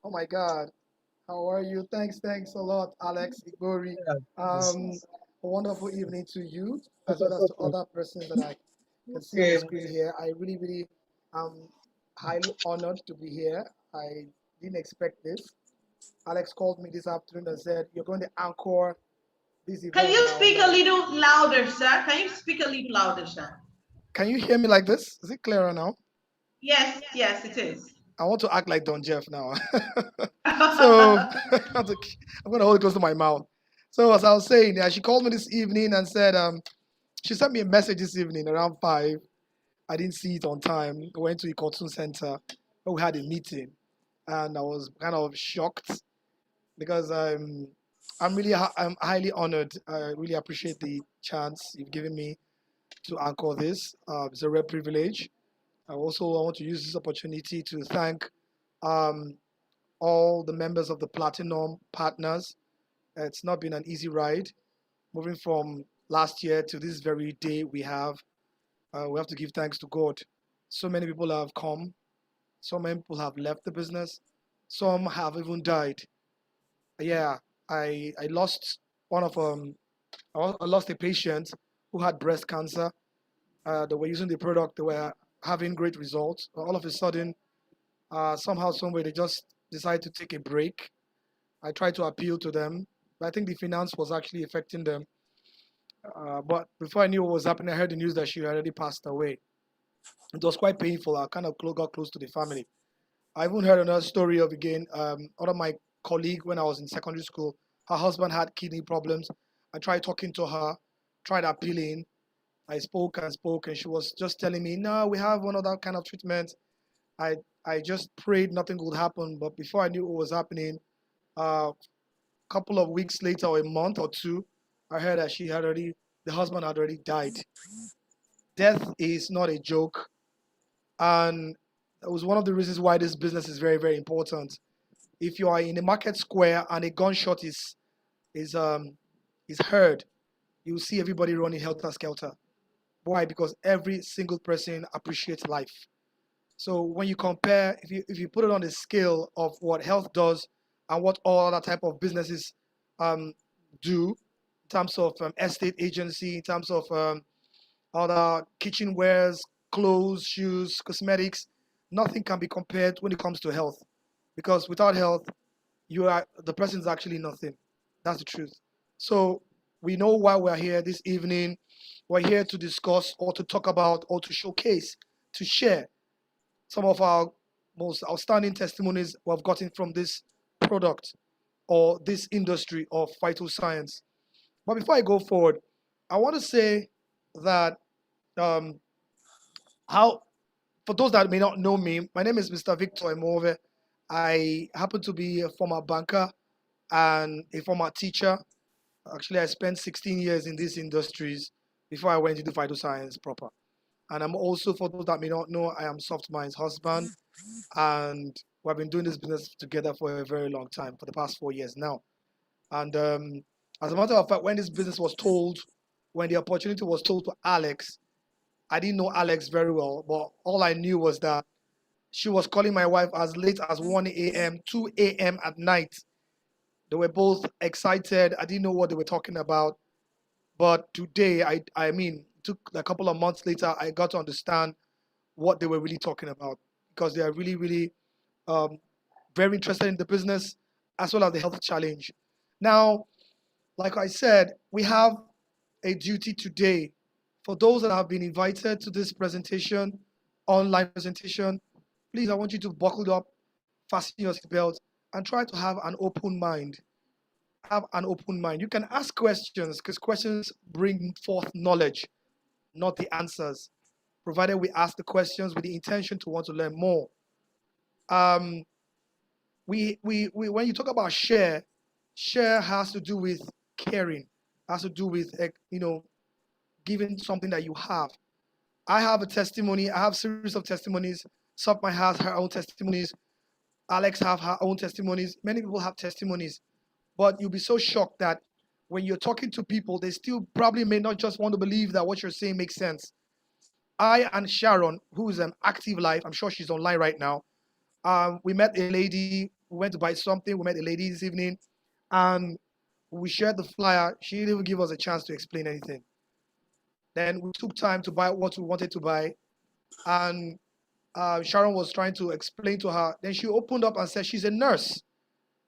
Oh my God. How are you? Thanks a lot, Alex Igbori. Um, a wonderful evening to you, as well as to other persons that I can see on the screen here. I really am highly honored to be here. I didn't expect this. Alex called me this afternoon and said, "You're going to anchor this Can event." you And I was speak a like, little louder, sir? Can you speak a little louder, sir? "Can you hear me like this? Is it clearer now?" Yes, yes, it is. I want to act like Don Jeff now. So I'm going to hold it close to my mouth. So as I was saying, yeah, she called me this evening and said, she sent me a message this evening around 5. I didn't see it on time. I went to the Cartoon Center where we had a meeting, and I was kind of shocked because I'm highly honored. I really appreciate the chance you've given me to anchor this. It's a rare privilege. I want to use this opportunity to thank um, all the members of the Platinum Partners. It's not been an easy ride moving from last year to this very day we have to give thanks to God. So many people have come, so many people have left the business, some have even died. Yeah, I lost one of I lost a patient who had breast cancer. They were using the product, they were having great results. All of a sudden, somehow, someway, they just decided to take a break. I tried to appeal to them, but I think the finance was actually affecting them. But before I knew what was happening, I heard the news that she already passed away. It was quite painful. I kind of got close to the family. I even heard another story of again, one of my colleague when I was in secondary school. Her husband had kidney problems. I tried talking to her, tried appealing. I spoke, and she was just telling me, "No, we have one other kind of treatment." I I just prayed nothing would happen, but before I knew what was happening, a couple of weeks later, or a month or two, I heard that the husband had already died. Death is not a joke, and that was one of the reasons why this business is very important. If you are in a market square and a gunshot is um is heard, you will see everybody running helter skelter. Why? Because every single person appreciates life. So when you compare, if you put it on the scale of what health does and what all other type of businesses um, do, in terms of estate agency, in terms of other kitchenwares, clothes, shoes, cosmetics, nothing can be compared when it comes to health. Because without health, the person is actually nothing. That's the truth. So we know why we're here this evening. We're here to discuss or to talk about or to showcase, to share some of our most outstanding testimonies we've gotten from this product or this industry of phytoscience. But before I go forward, I want to say that um, how for those that may not know me, my name is Mr. Victor Imove. I happen to be a former banker and a former teacher. Actually, I spent 16 years in these industries before I went into phytoscience proper. And I'm also, for those that may not know, I am Softmine's husband, and we've been doing this business together for a very long time, for the past 4 years now. And as a matter of fact, when this business was told, when the opportunity was told to Alex, I didn't know Alex very well, but all I knew was that she was calling my wife as late as 1 a.m., 2 a.m. at night. They were both excited. I didn't know what they were talking about. But today, I mean, it took a couple of months later, I got to understand what they were really talking about because they are really um, very interested in the business as well as the health challenge. Now, like I said, we have a duty today for those that have been invited to this presentation, online presentation. Please, I want you to buckle up, fasten your seatbelt, and try to have an open mind. Have an open mind. You can ask questions because questions bring forth knowledge, not the answers, provided we ask the questions with the intention to want to learn more. Um, when you talk about share has to do with caring, has to do with giving something that you have. I have a testimony. I have a series of testimonies. Sopma has her own testimonies. Alex have her own testimonies. Many people have testimonies, but you'll be so shocked that when you're talking to people, they still probably may not just want to believe that what you're saying makes sense. I and Sharon, who is an active life, I'm sure she's online right now. We met a lady. we went to buy something. We met a lady this evening, and we shared the flyer. She didn't even give us a chance to explain anything. Then we took time to buy what we wanted to buy, and Sharon was trying to explain to her. Then she opened up and said she's a nurse.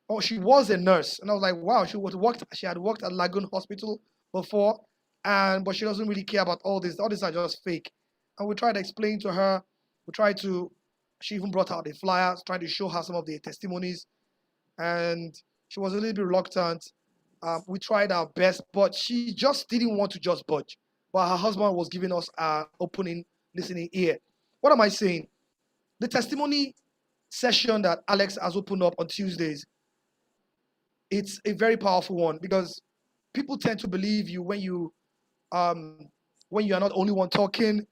Oh, she was a nurse, and I was like, wow, she worked. She had worked at Lagoon Hospital before, but she doesn't really care about all this. All these are just fake. And we tried to explain to her. We tried to. She even brought out the flyers, trying to show her some of the testimonies, and she was a little bit reluctant. We tried our best, but she just didn't want to just budge. But her husband was giving us an opening, listening ear. What am I saying? The testimony session that Alex has opened up on Tuesdays, it's a very powerful one because people tend to believe you um, when you are not only one talking,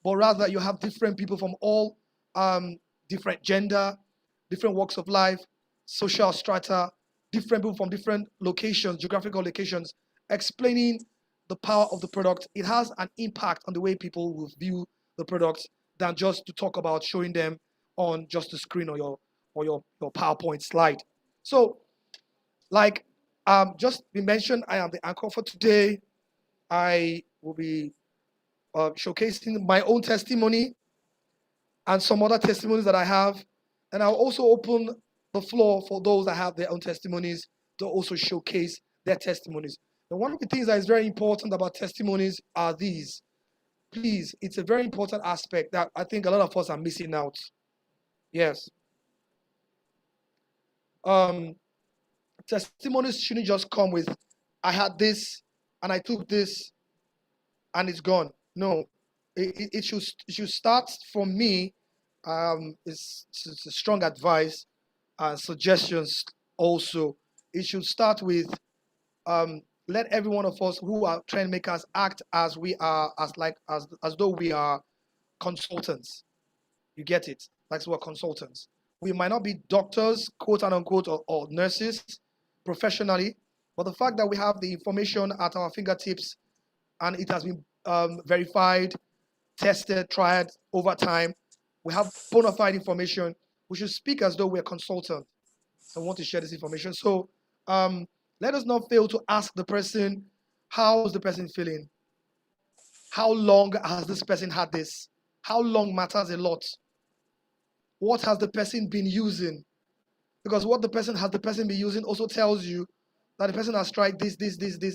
but rather you have different people from all different gender, different walks of life, social strata, different people from different locations, geographical locations, explaining the power of the product. It has an impact on the way people will view the product than just to talk about showing them on just the screen or your PowerPoint slide. So, like just we mentioned, I am the anchor for today. I will be showcasing my own testimony and some other testimonies that I have. And I'll also open the floor for those that have their own testimonies to also showcase their testimonies. And one of the things that is very important about testimonies are these. Please, it's a very important aspect that I think a lot of us are missing out. Yes. Testimonies shouldn't just come with, I had this and I took this and it's gone. No, it should start from me. It's a strong advice and suggestions also. It should start with let every one of us who are trend makers act as we are, as though we are consultants. You get it? Like we're consultants. We might not be doctors, quote and unquote, or nurses professionally, but the fact that we have the information at our fingertips and it has been verified, tested, tried over time, we have bona fide information. We should speak as though we're consultants and want to share this information. So let us not fail to ask the person, how is the person feeling? How long has this person had this? How long matters a lot. What has the person been using? Because what the person been using also tells you that the person has tried this,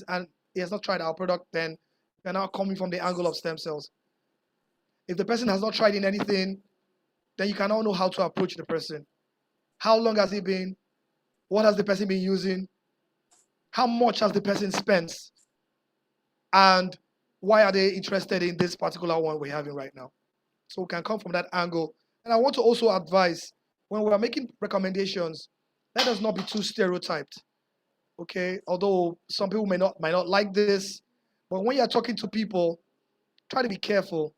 and he has not tried our product, then they're now coming from the angle of stem cells. If the person has not tried in anything, then you cannot know how to approach the person. How long has it been? What has the person been using? How much has the person spent? And why are they interested in this particular one we're having right now? So we can come from that angle. And I want to also advise, when we are making recommendations, let us not be too stereotyped. Okay? Although some people might not like this, but when you're talking to people, try to be careful.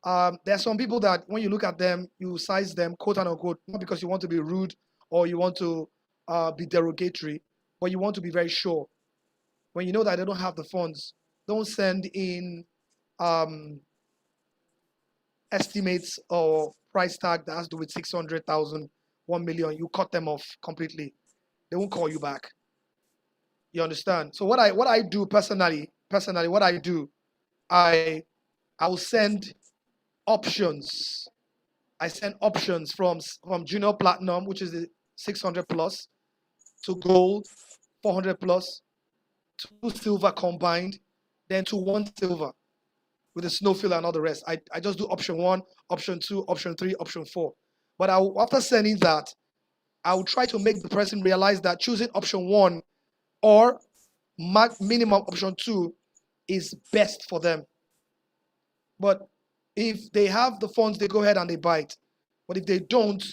There are some people that when you look at them, you size them, quote and unquote, not because you want to be rude or you want to be derogatory, but you want to be very sure. When you know that they don't have the funds, don't send in estimates or price tag that has to do with 600,000, 1 million. You cut them off completely. They won't call you back. You understand? So what I do personally, what I do, I will send options. I send options from junior platinum, which is the 600 plus, to gold, 400 plus, to silver combined, then to one silver with the snow filler and all the rest. I just do option 1, option 2, option 3, option 4. But after sending that, I will try to make the person realize that choosing option 1 or minimum option 2 is best for them. But if they have the funds, they go ahead and they buy it. But if they don't,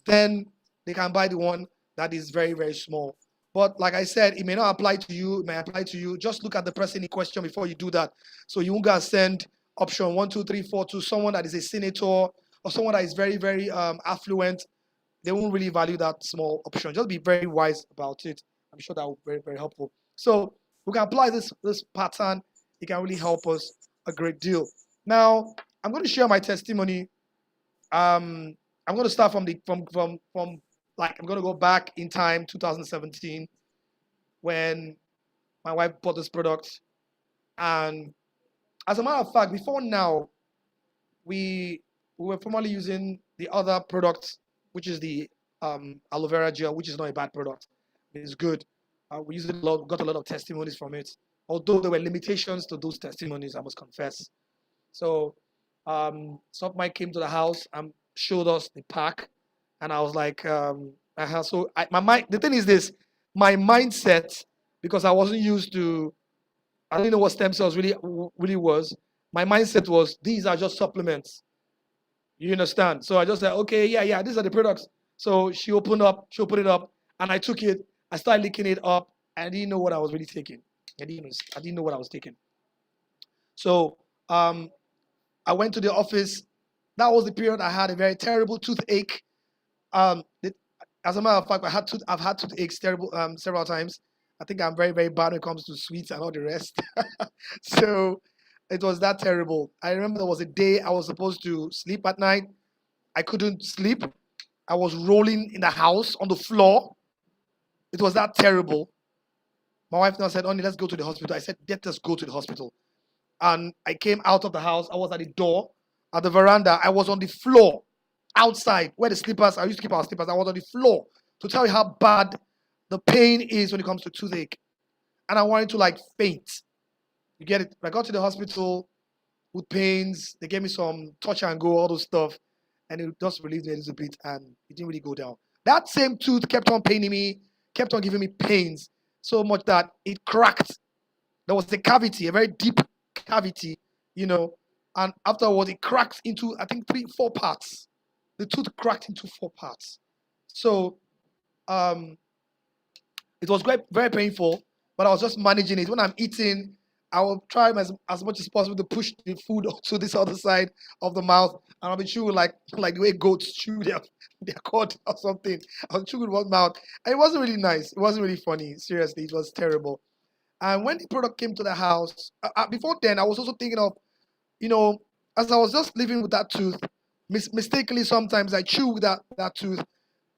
then they can buy the one that is very, very small. But like I said, it may not apply to you, it may apply to you. Just look at the person in question before you do that. So you won't go and send option 1, 2, 3, 4 to someone that is a senator or someone that is very, very affluent. They won't really value that small option. Just be very wise about it. I'm sure that will be very, very helpful. So we can apply this pattern. It can really help us a great deal. Now, I'm going to share my testimony. I'm going to start from like I'm gonna go back in time, 2017, when my wife bought this product. And as a matter of fact, before now, we were formerly using the other product, which is the aloe vera gel, which is not a bad product. It's good. We used it a lot, got a lot of testimonies from it. Although there were limitations to those testimonies, I must confess. So some Mike came to the house and showed us the pack, and I was like, so my mind. The thing is this, my mindset, because I wasn't used to, I didn't know what stem cells really was. My mindset was these are just supplements. You understand? So I just said, okay, yeah, these are the products. So she opened it up, and I took it. I started licking it up. I didn't know what I was really taking. I didn't know what I was taking. So I went to the office. That was the period I had a very terrible toothache. Um, it, as a matter of fact, I've had toothaches terrible several times. I think I'm very, very bad when it comes to sweets and all the rest. So it was that terrible. I remember there was a day I was supposed to sleep at night. I couldn't sleep. I was rolling in the house on the floor. It was that terrible. My wife now said, "Only let's go to the hospital." I said, "Let us go to the hospital." And I came out of the house. I was at the door, at the veranda. I was on the floor, outside where the slippers. I used to keep our slippers. I was on the floor to tell you how bad the pain is when it comes to toothache, and I wanted to like faint. You get it? I got to the hospital with pains. They gave me some touch and go, all those stuff, and it just relieved me a little bit, and it didn't really go down. That same tooth kept on paining me, kept on giving me pains so much that it cracked. There was a cavity, a very deep cavity, and afterwards it cracked into, I think, 4 parts. The tooth cracked into 4 parts. So um, it was very painful, but I was just managing it. When I'm eating, I will try as much as possible to push the food to this other side of the mouth, and I'll be chewing like the way goats chew their cord or something. I was chewing with one mouth, and it wasn't really nice. It wasn't really funny. Seriously, it was terrible. And when the product came to the house, before then, I was also thinking of, as I was just living with that tooth, mistakenly sometimes I chew with that tooth.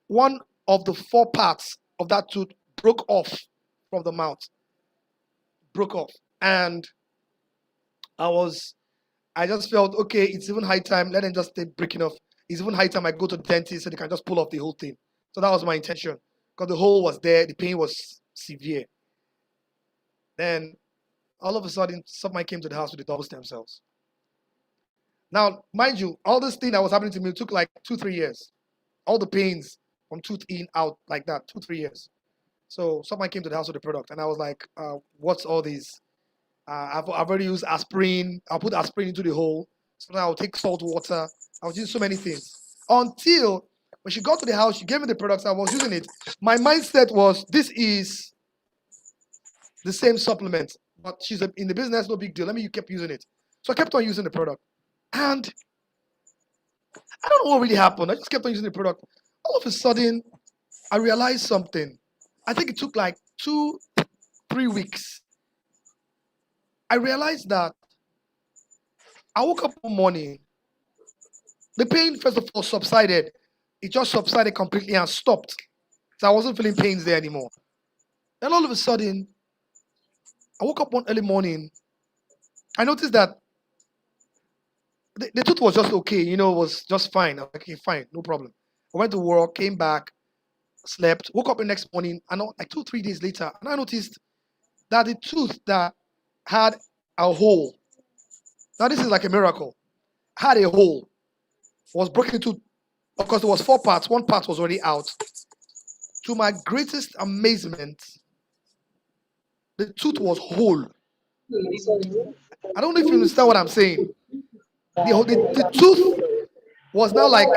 One of the 4 parts of that tooth broke off from the mouth, broke off. And I just felt, okay, it's even high time, let them just stay breaking off. It's even high time I go to the dentist so they can just pull off the whole thing. So that was my intention, because the hole was there, the pain was severe. Then all of a sudden, somebody came to the house with the double stem cells. Now, mind you, all this thing that was happening to me took like 2-3 years. All the pains from tooth in, out, like that, 2-3 years. So somebody came to the house with the product, and I was like, what's all these? I've already used aspirin. I'll put aspirin into the hole. So now I'll take salt water. I was using so many things. Until when she got to the house, she gave me the products. I was using it. My mindset was, this is the same supplement, but she's in the business, no big deal. Let me keep using it. So I kept on using the product. And I don't know what really happened. I just kept on using the product. All of a sudden, I realized something. I think it took like 2-3 weeks. I realized that I woke up one morning. The pain, first of all, subsided. It just subsided completely and stopped. So I wasn't feeling pains there anymore. Then all of a sudden, I woke up one early morning. I noticed that the tooth was just okay, it was just fine. I was like, okay, fine, no problem. I went to work, came back, slept, woke up the next morning, and like 2-3 days later, and I noticed that the tooth that had a hole, now this is like a miracle, had a hole, was broken into, of course, there was 4 parts. 1 part was already out. To my greatest amazement, the tooth was whole. I don't know if you understand what I'm saying. The tooth was now like,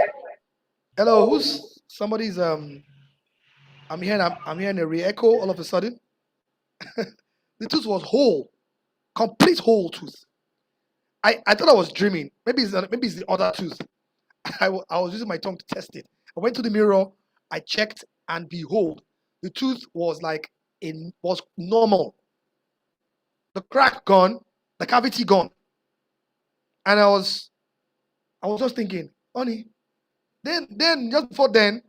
hello, who's somebody's I'm hearing a re-echo all of a sudden. The tooth was whole, complete whole tooth. I thought I was dreaming. Maybe it's the other tooth. I was using my tongue to test it. I went to the mirror, I checked, and behold, the tooth was was normal. The crack gone, the cavity gone. And I was just thinking, honey, then just before then,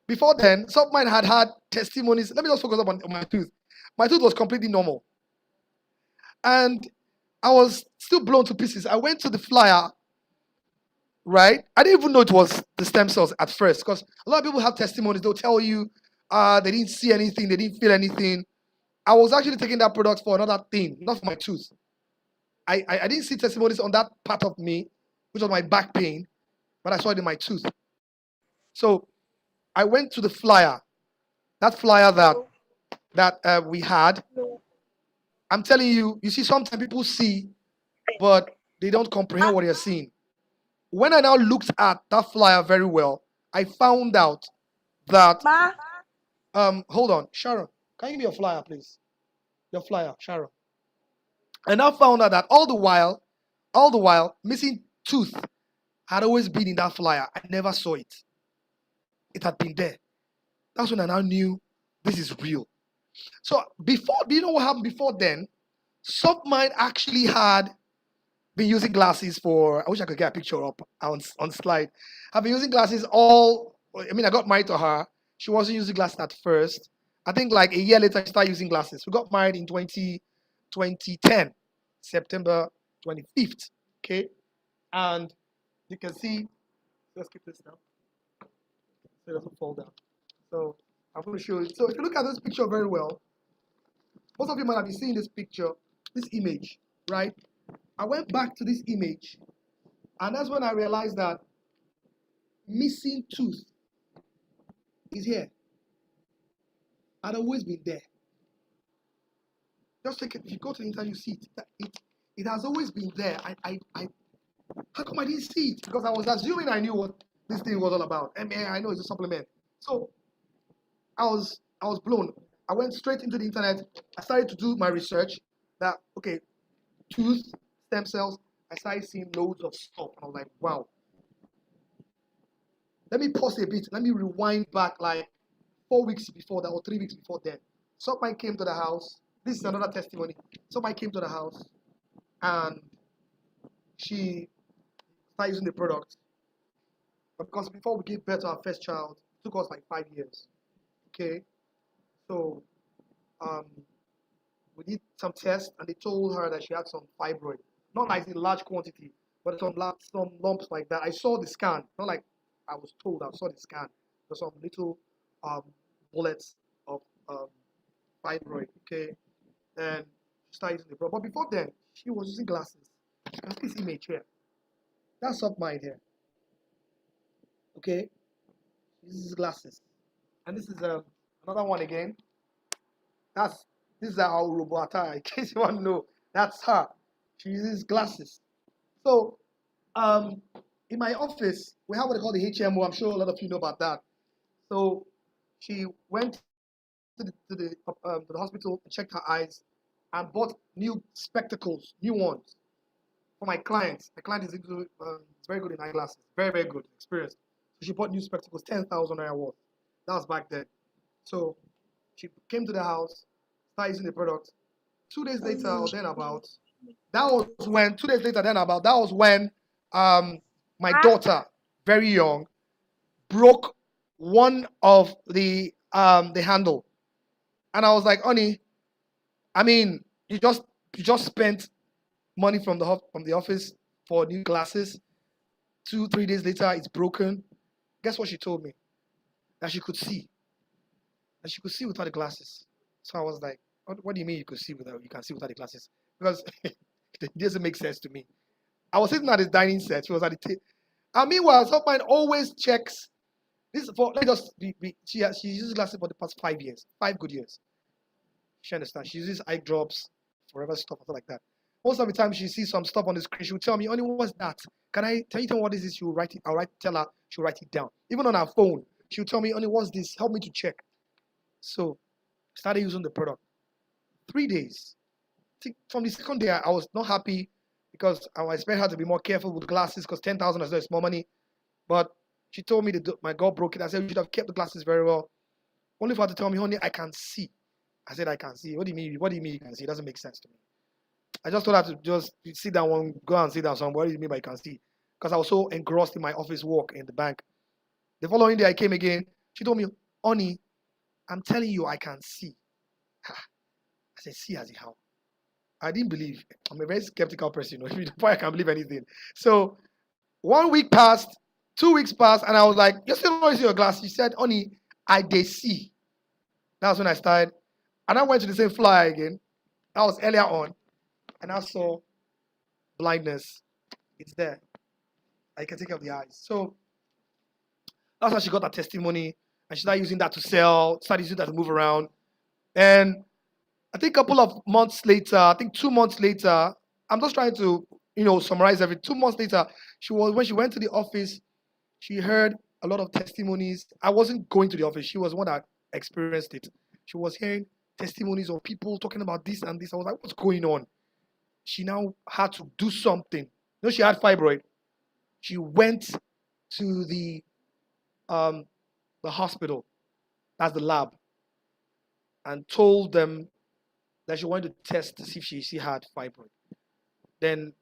Before then, some of mine had testimonies. Let me just focus up on my tooth. My tooth was completely normal. And I was still blown to pieces. I went to the flyer, right? I didn't even know it was the stem cells at first because a lot of people have testimonies. They'll tell you they didn't see anything, they didn't feel anything. I was actually taking that product for another thing, not for my tooth. I didn't see testimonies on that part of me, which was my back pain, but I saw it in my tooth. So I went to the flyer, that flyer that we had. I'm telling you, you see, sometimes people see, but they don't comprehend what they're seeing. When I now looked at that flyer very well, I found out that hold on, Sharon, can you give me your flyer, please? Your flyer, Sharon. And I found out that all the while, missing tooth had always been in that flyer. I never saw it. It had been there. That's when I now knew this is real. So before, do you know what happened before then? Submine actually had been using glasses for, I wish I could get a picture up on slide. I've been using glasses I got married to her. She wasn't using glasses at first. I think like a year later, she started using glasses. We got married in 2010, September 25th. Okay. And you can see, let's keep this down so it doesn't fall down. So I'm going to show you. So if you look at this picture very well, most of you might have been seeing this picture, this image, right? I went back to this image, and that's when I realized that missing tooth is here. Had always been there. Just take it. If you go to the internet, you see it. It has always been there. How come I didn't see it? Because I was assuming I knew what this thing was all about. I mean, I know it's a supplement. So I was blown. I went straight into the internet. I started to do my research. That okay, tooth stem cells. I started seeing loads of stuff. I was like, wow. Let me pause a bit. Let me rewind back like 4 weeks before that or 3 weeks before then. Somebody came to the house. This is another testimony. Somebody came to the house and she started using the product. But because before we gave birth to our first child, it took us like 5 years. Okay. So we did some tests and they told her that she had some fibroid. Not like in large quantity, but some lumps like that. I saw the scan. Not like I was told, I saw the scan. There's some little bullets of fibroid, okay? And she started using the product. But before then, she was using glasses. You can see this image here. That's up mine here. Okay? This is glasses. And this is another one again. This is our robota, in case you want to know. That's her. She uses glasses. So in my office, we have what they call the HMO. I'm sure a lot of you know about that. So she went to the hospital and checked her eyes and bought new spectacles, new ones, for my clients. My client is very good in eyeglasses, very, very good, experienced. So she bought new spectacles, 10,000 naira worth. That was back then. So she came to the house, started using the product. 2 days later, or then about, that was when my daughter, very young, broke one of the handle. And I was like, honey, I mean, you just spent money from the office for new glasses. 2-3 days later, it's broken. Guess what she told me? That she could see. That she could see without the glasses. So I was like, what do you mean you can see without the glasses? Because it doesn't make sense to me. I was sitting at the dining set. She was at the table. And meanwhile, someone always checks. This is for, let us be she uses glasses for the past 5 years, 5 good years. She understands. She uses eye drops, forever stuff, stuff like that. Most of the time she sees some stuff on the screen, she'll tell me, "Only what's that? Can you tell me what this is?" She'll write it. Tell her, she'll write it down. Even on her phone, she'll tell me, "Only what's this? Help me to check." So I started using the product. 3 days. From the second day, I was not happy because I expect her to be more careful with glasses because 10,000 is less more money. But she told me that my girl broke it. I said, "You should have kept the glasses very well." Only for her to tell me, "Honey, I can see." I said, "I can see." What do you mean? What do you mean you can see? It doesn't make sense to me. I just told her to just sit down, go and sit down somewhere. What do you mean by you can see? Because I was so engrossed in my office work in the bank. The following day, I came again. She told me, honey, I'm telling you, I can see. I said, see as in how? I didn't believe. I'm a very skeptical person. Before I can believe anything. So 1 week passed, 2 weeks passed, and I was like, you still not using your glass? She said, honey, I did see. That's when I started. And I went to the same flyer again. That was earlier on. And I saw blindness. It's there. I can take care of the eyes. So that's how she got her testimony. And she started using that to sell, started using that to move around. And I think a couple of months later, I think 2 months later, I'm just trying to, summarize every 2 months later, when she went to the office, she heard a lot of testimonies. I wasn't going to the office. She was one that experienced it. She was hearing testimonies of people talking about this and this. I was like, what's going on? She now had to do something. She had fibroid. She went to the hospital, that's the lab, and told them that she wanted to test to see if she had fibroid. Then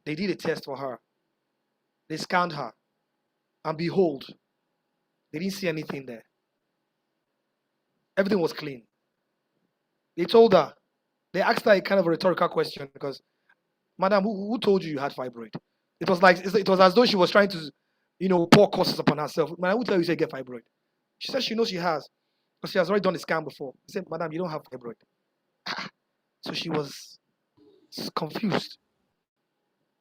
they did a test for her. They scanned her, and behold, they didn't see anything there. Everything was clean. They told her, they asked her a kind of a rhetorical question because, madam, who told you had fibroid? It was as though she was trying to, pour curses upon herself. Madam, who tell you get fibroid? She said she knows she has, because she has already done a scan before. He said, madam, you don't have fibroid. So she was confused.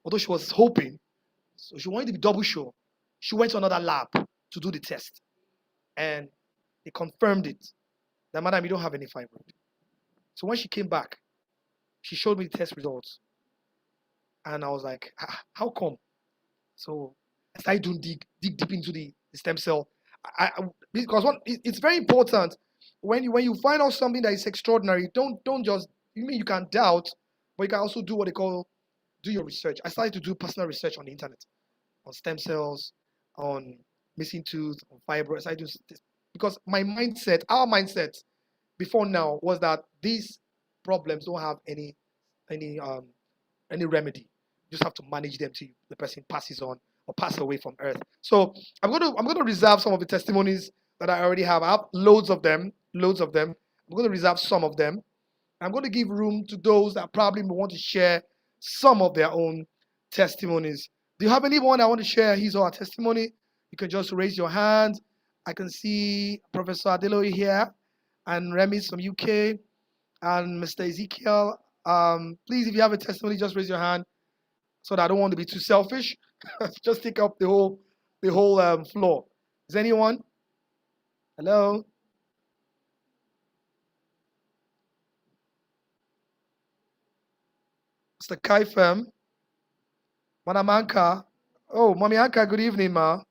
Although she was hoping, so she wanted to be double sure. She went to another lab to do the test. And they confirmed it. That, madam, you don't have any fibroid. So when she came back, she showed me the test results. And I was like, how come? So I started to dig deep into the stem cell. Because it's very important when you find out something that is extraordinary, don't just, you can doubt, but you can also do what they call do your research. I started to do personal research on the internet, on stem cells, on missing tooth, on fibroids. Because our mindset before now was that these problems don't have any remedy. You just have to manage them till the person passes on or pass away from earth. So I'm going to reserve some of the testimonies that I already have. I have loads of them. I'm going to reserve some of them. I'm going to give room to those that probably want to share some of their own testimonies. Do you have anyone that want to share his or her testimony? You can just raise your hand. I can see Professor Adeloye here and Remi's from UK and Mr. Ezekiel. Please, if you have a testimony, just raise your hand so that I don't want to be too selfish. Just take up the whole floor. Is anyone? Hello? Mr. Kaifem? Madam Anka? Oh, Mommy Anka, good evening, ma.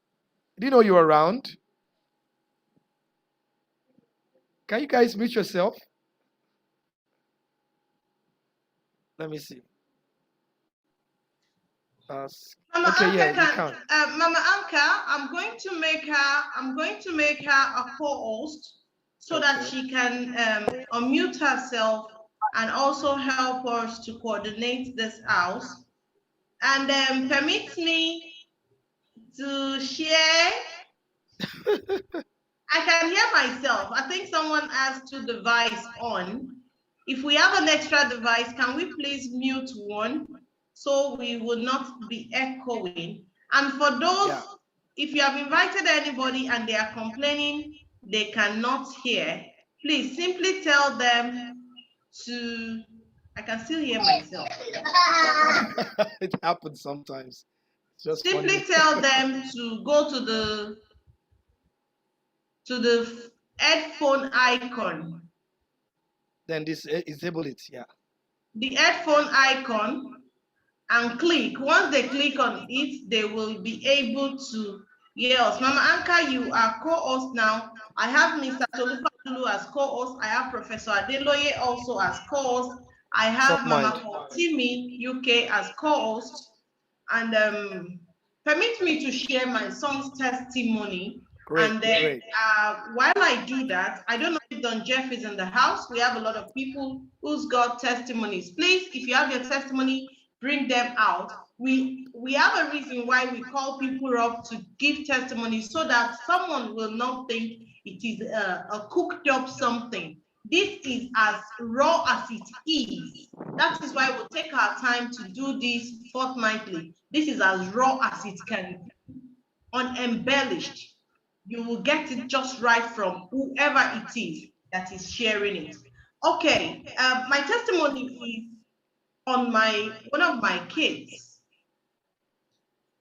Didn't know you were around. Can you guys mute yourself? Let me see. Mama Okay, Anka yeah, you can. Mama Anka, I'm going to make her a co-host so that she can unmute herself and also help us to coordinate this house. And permit me to share. I can hear myself. I think someone has 2 devices on. If we have an extra device, can we please mute one so we will not be echoing? And for those, if you have invited anybody and they are complaining they cannot hear, please simply tell them to, I can still hear myself. It happens sometimes. It's just simply funny. Tell them to go to the headphone icon. Then disable it, yeah. The headphone icon and click. Once they click on it, they will be able to hear us. Mama Anka, you are co-host now. I have Mr. Tolufadulu as co-host. I have Professor Adeloye also as co-host. I have Mama Timi UK as co-host. And permit me to share my son's testimony. Great, and then great. While I do that, I don't know if Don Jeff is in the house. We have a lot of people who's got testimonies. Please, if you have your testimony, bring them out. We have a reason why we call people up to give testimonies so that someone will not think it is a cooked up something. This is as raw as it is. That is why we'll take our time to do this fortnightly. This is as raw as it can be, unembellished. You will get it just right from whoever it is that is sharing it. Okay, my testimony is on one of my kids.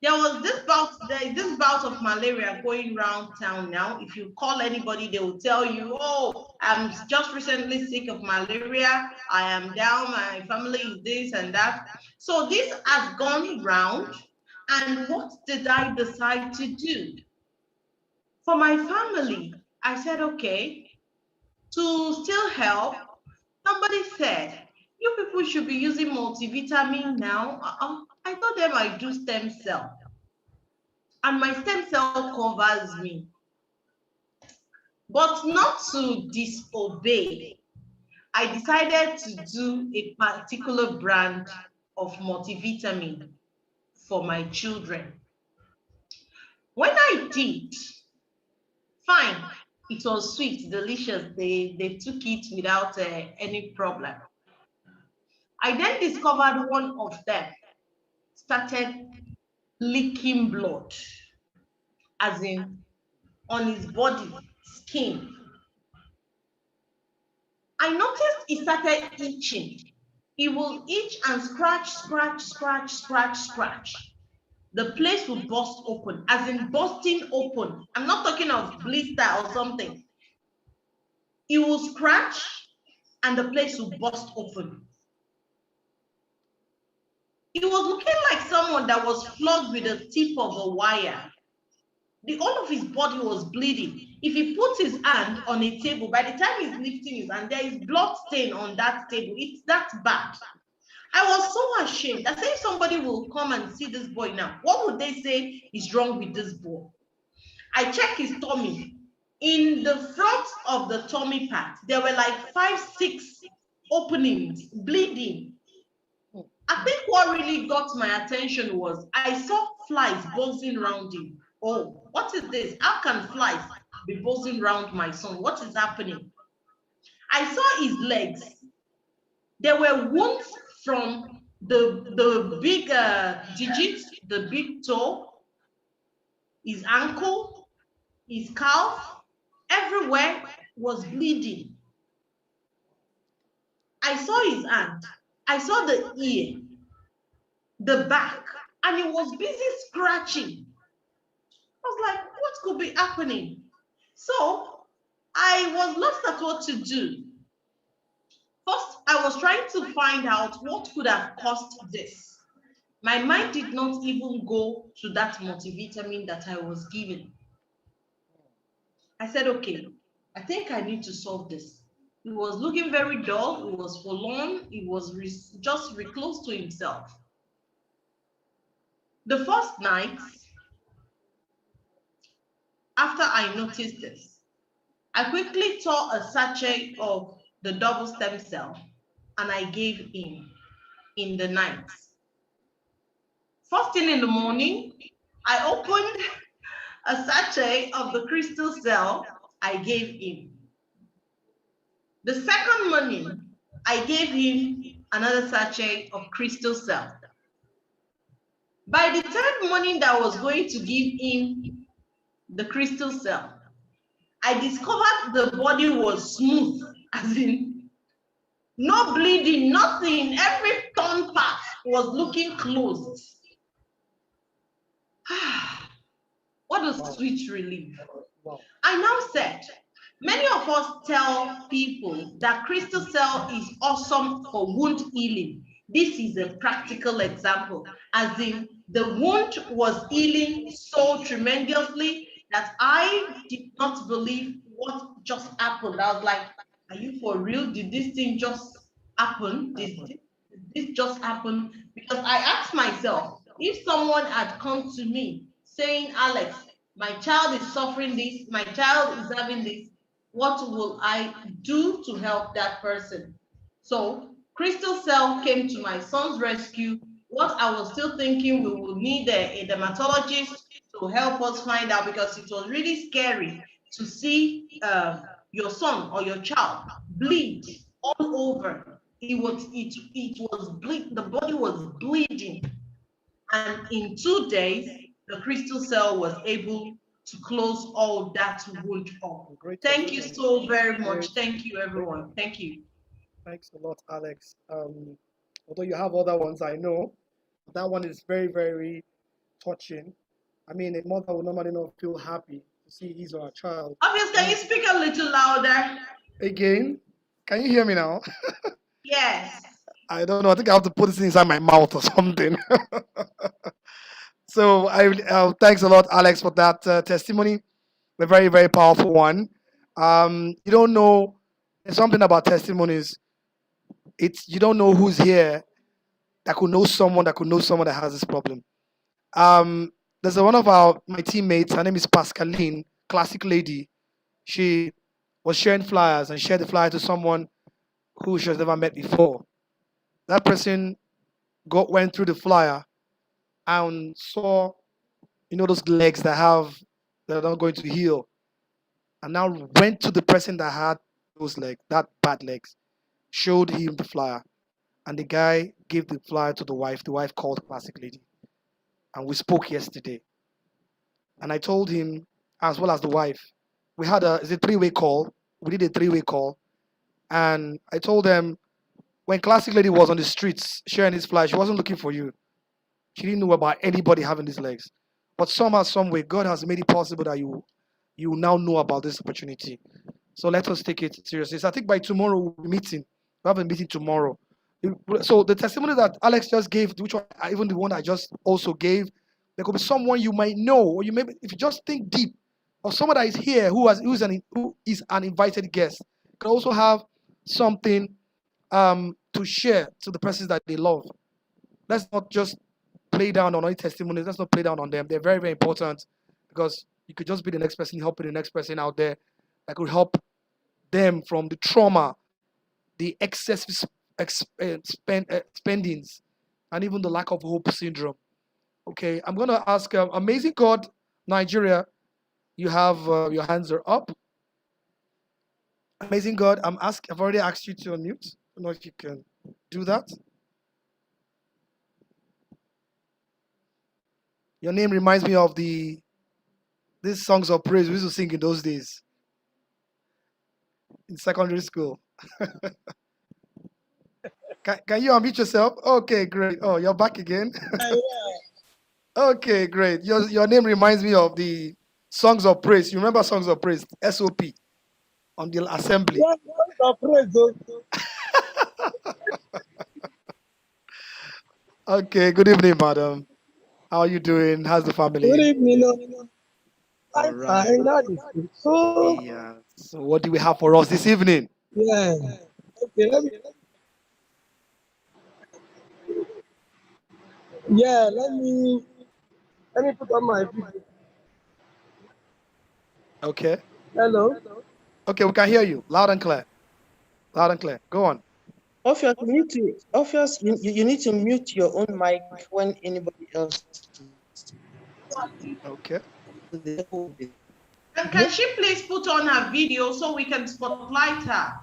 There was this bout of malaria going around town now. If you call anybody, they will tell you, oh, I'm just recently sick of malaria. I am down, my family is this and that. So this has gone round. And what did I decide to do? For my family, I said, okay, to still help, somebody said, you people should be using multivitamin now. I told them I do stem cell. And my stem cell covers me. But not to disobey, I decided to do a particular brand of multivitamin for my children. When I did, fine, it was sweet, delicious. They took it without any problem. I then discovered one of them started leaking blood, as in on his body, skin. I noticed he started itching. He will itch and scratch, scratch, scratch, scratch, scratch. The place will burst open, as in bursting open. I'm not talking of blister or something. He will scratch and the place will burst open. He was looking like someone that was flogged with the tip of a wire. The whole of his body was bleeding. If he puts his hand on a table, by the time he's lifting his hand, there is blood stain on that table. It's that bad. I was so ashamed. I said, if somebody will come and see this boy now, what would they say is wrong with this boy? I checked his tummy. In the front of the tummy part, there were like 5, 6 openings, bleeding. I think what really got my attention was I saw flies buzzing around him. Oh, what is this? How can flies be buzzing around my son? What is happening? I saw his legs. There were wounds from the big digits, the big toe, his ankle, his calf, everywhere was bleeding. I saw his hand. I saw the ear, the back, and he was busy scratching. I was like, what could be happening? So I was lost at what to do. First, I was trying to find out what could have caused this. My mind did not even go to that multivitamin that I was given. I said, okay, I think I need to solve this. He was looking very dull, he was forlorn, he was just recluse to himself. The first night, after I noticed this, I quickly tore a sachet of the double stem cell and I gave him in the night. First thing in the morning, I opened a sachet of the crystal cell, I gave him. The second morning, I gave him another sachet of crystal cell. By the third morning that I was going to give him the crystal cell, I discovered the body was smooth, as in no bleeding, nothing. Every torn part was looking closed. What a sweet relief. I now said, many of us tell people that crystal cell is awesome for wound healing. This is a practical example, as in the wound was healing so tremendously that I did not believe what just happened. I was like, are you for real? Did this thing just happen? Did this just happen? Because I asked myself, if someone had come to me saying, Alex, my child is suffering this, my child is having this, what will I do to help that person? So crystal cell came to my son's rescue. What I was still thinking, we will need a dermatologist to help us find out, because it was really scary to see your son or your child bleed all over. The body was bleeding. And in 2 days, the crystal cell was able to close all that wound up. Thank you so very much. Thank you, everyone. Thank you. Thanks a lot, Alex. Although you have other ones, I know that one is very, very touching. I mean, a mother would normally not feel happy to see his or her child. Obviously, can you speak a little louder? Again, can you hear me now? Yes. I don't know. I think I have to put this inside my mouth or something. So thanks a lot, Alex, for that testimony. A very, very powerful one. You don't know. There's something about testimonies. You don't know who's here that could know someone that has this problem. There's one of my teammates. Her name is Pascaline, classic lady. She was sharing flyers and shared the flyer to someone who she has never met before. That person went through the flyer and saw, those legs that are not going to heal, and now went to the person that had those legs, that bad legs, showed him the flyer, and the guy gave the flyer to the wife. The wife called classic lady, and we spoke yesterday. And I told him, as well as the wife, we had a three-way call. We did a three-way call, and I told them, when classic lady was on the streets sharing his flyer, she wasn't looking for you. She didn't know about anybody having these legs. But somehow, some way, God has made it possible that you now know about this opportunity. So let us take it seriously. So I think by tomorrow we'll be meeting. We have a meeting tomorrow. So the testimony that Alex just gave, which one, even the one I just also gave, there could be someone you might know, or you maybe if you just think deep, or someone that is here who is an invited guest, can also have something to share to the persons that they love. Let's not just play down on any testimonies. Let's not play down on them. They're very, very important, because you could just be the next person helping the next person out there that could help them from the trauma, the excessive spendings, and even the lack of hope syndrome. Okay, I'm going to ask Amazing God, Nigeria, you have your hands are up. Amazing God, I've already asked you to unmute. I don't know if you can do that. Your name reminds me of these songs of praise we used to sing in those days in secondary school. Can you unmute yourself? Okay, great. Oh, you're back again. Okay, great. Your name reminds me of the songs of praise. You remember songs of praise? SOP on the assembly. Yeah, songs of praise. Okay, good evening, madam. How are you doing? How's the family? Good evening. I'm right. fine. That is good. So, yeah. So what do we have for us this evening? yeah. Okay, let me put on my video. Okay. Hello. Okay, we can hear you loud and clear. Loud and clear. Go on. Orpheus, you need to mute your own mic when anybody else. Okay. And can she please put on her video so we can spotlight her?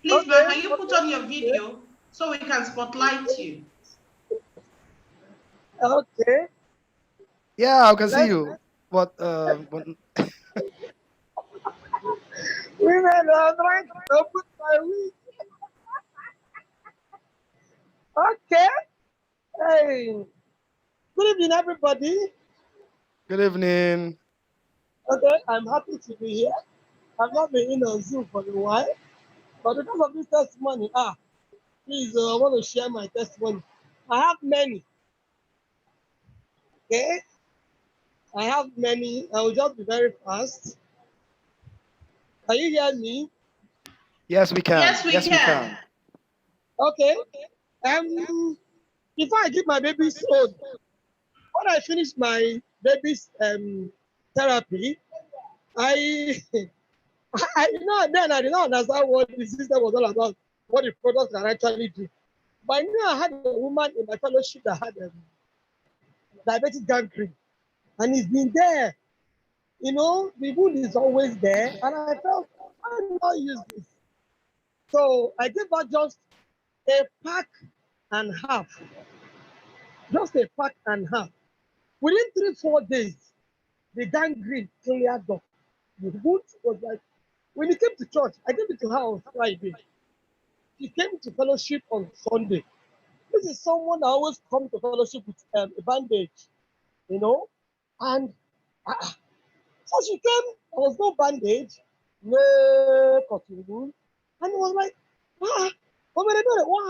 Please, ma'am, can you put on your video so we can spotlight you? Okay. Yeah, I can see you. But women are trying to put my wig. Okay. Hey. Good evening, everybody. Good evening. Okay, I'm happy to be here. I've not been in on Zoom for a while, but because of this testimony, please, I want to share my testimony. I have many. Okay, I have many. I will just be very fast. Can you hear me? Yes, we can. Yes, we can. Okay. Before I give my baby's food, when I finish my baby's therapy, I then I did not understand what the system was all about, what the products can actually do. But I knew I had a woman in my fellowship that had diabetic gangrene, and it's been there You know, the wound is always there, and I felt, why not use this? So I gave her just a pack and half, just a pack and half. Within 3-4 days, the gangrene cleared up. The wound was like, when he came to church, I gave it to her on Friday. She came to fellowship on Sunday. This is someone that always comes to fellowship with a bandage, you know, and so she came. There was no bandage, no cotton wool, and it was like, what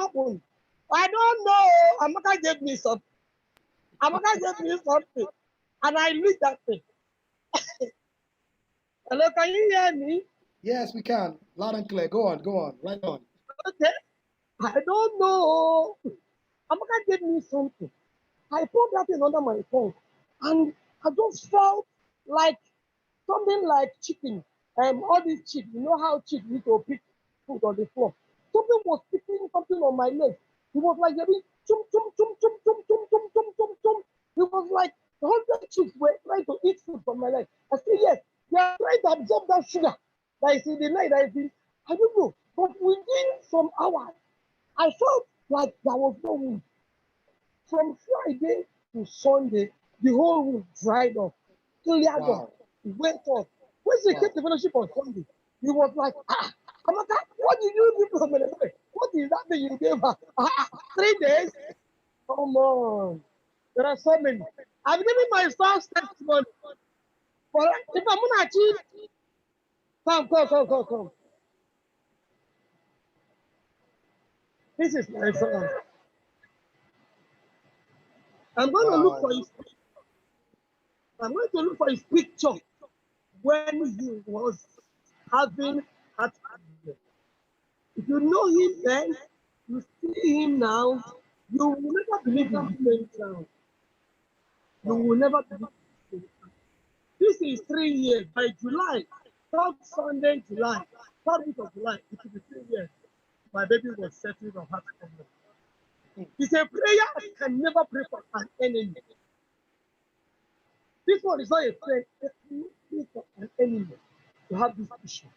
happened? I don't know. Amaka gave me something. Amaka gave me something, and I leave that thing. Hello, can you hear me? Yes, we can. Loud and clear. Go on, right on. Okay. I don't know. Amaka gave me something. I put that thing under my tongue, and I just felt like something like chicken. All these chicken, you know how chicken need to pick food on the floor. Something was picking something on my leg. It was like chum chum chum chum chum chum chum chum chum chum. It was like 100 chicks were trying to eat food from my leg. I said yes, they are trying to absorb that sugar that is in the leg. That is in, I don't know, but within some hours, I felt like there was no wound. From Friday to Sunday, the whole wound dried up, cleared up, Wow. went off. When she came Wow. to fellowship on Sunday, he was like, Amaka, what did you do from the leg? What is that thing you gave her? 3 days? Come on. There are so many. I'm giving my son's testimony. But if I'm gonna achieve, come. This is my son. I'm going to look Wow. for his. I'm going to look for his picture when he was having heart accident. If you know him then, you see him now, you will never believe in the same town. You Wow. will never believe in the same town. This is 3 years. By July, third Sunday, July, third week of July, it will be 3 years. My baby was settled on heart problem. It's a prayer I can never pray for an enemy. This one is not a friend, I cannot pray for an enemy to have this issue.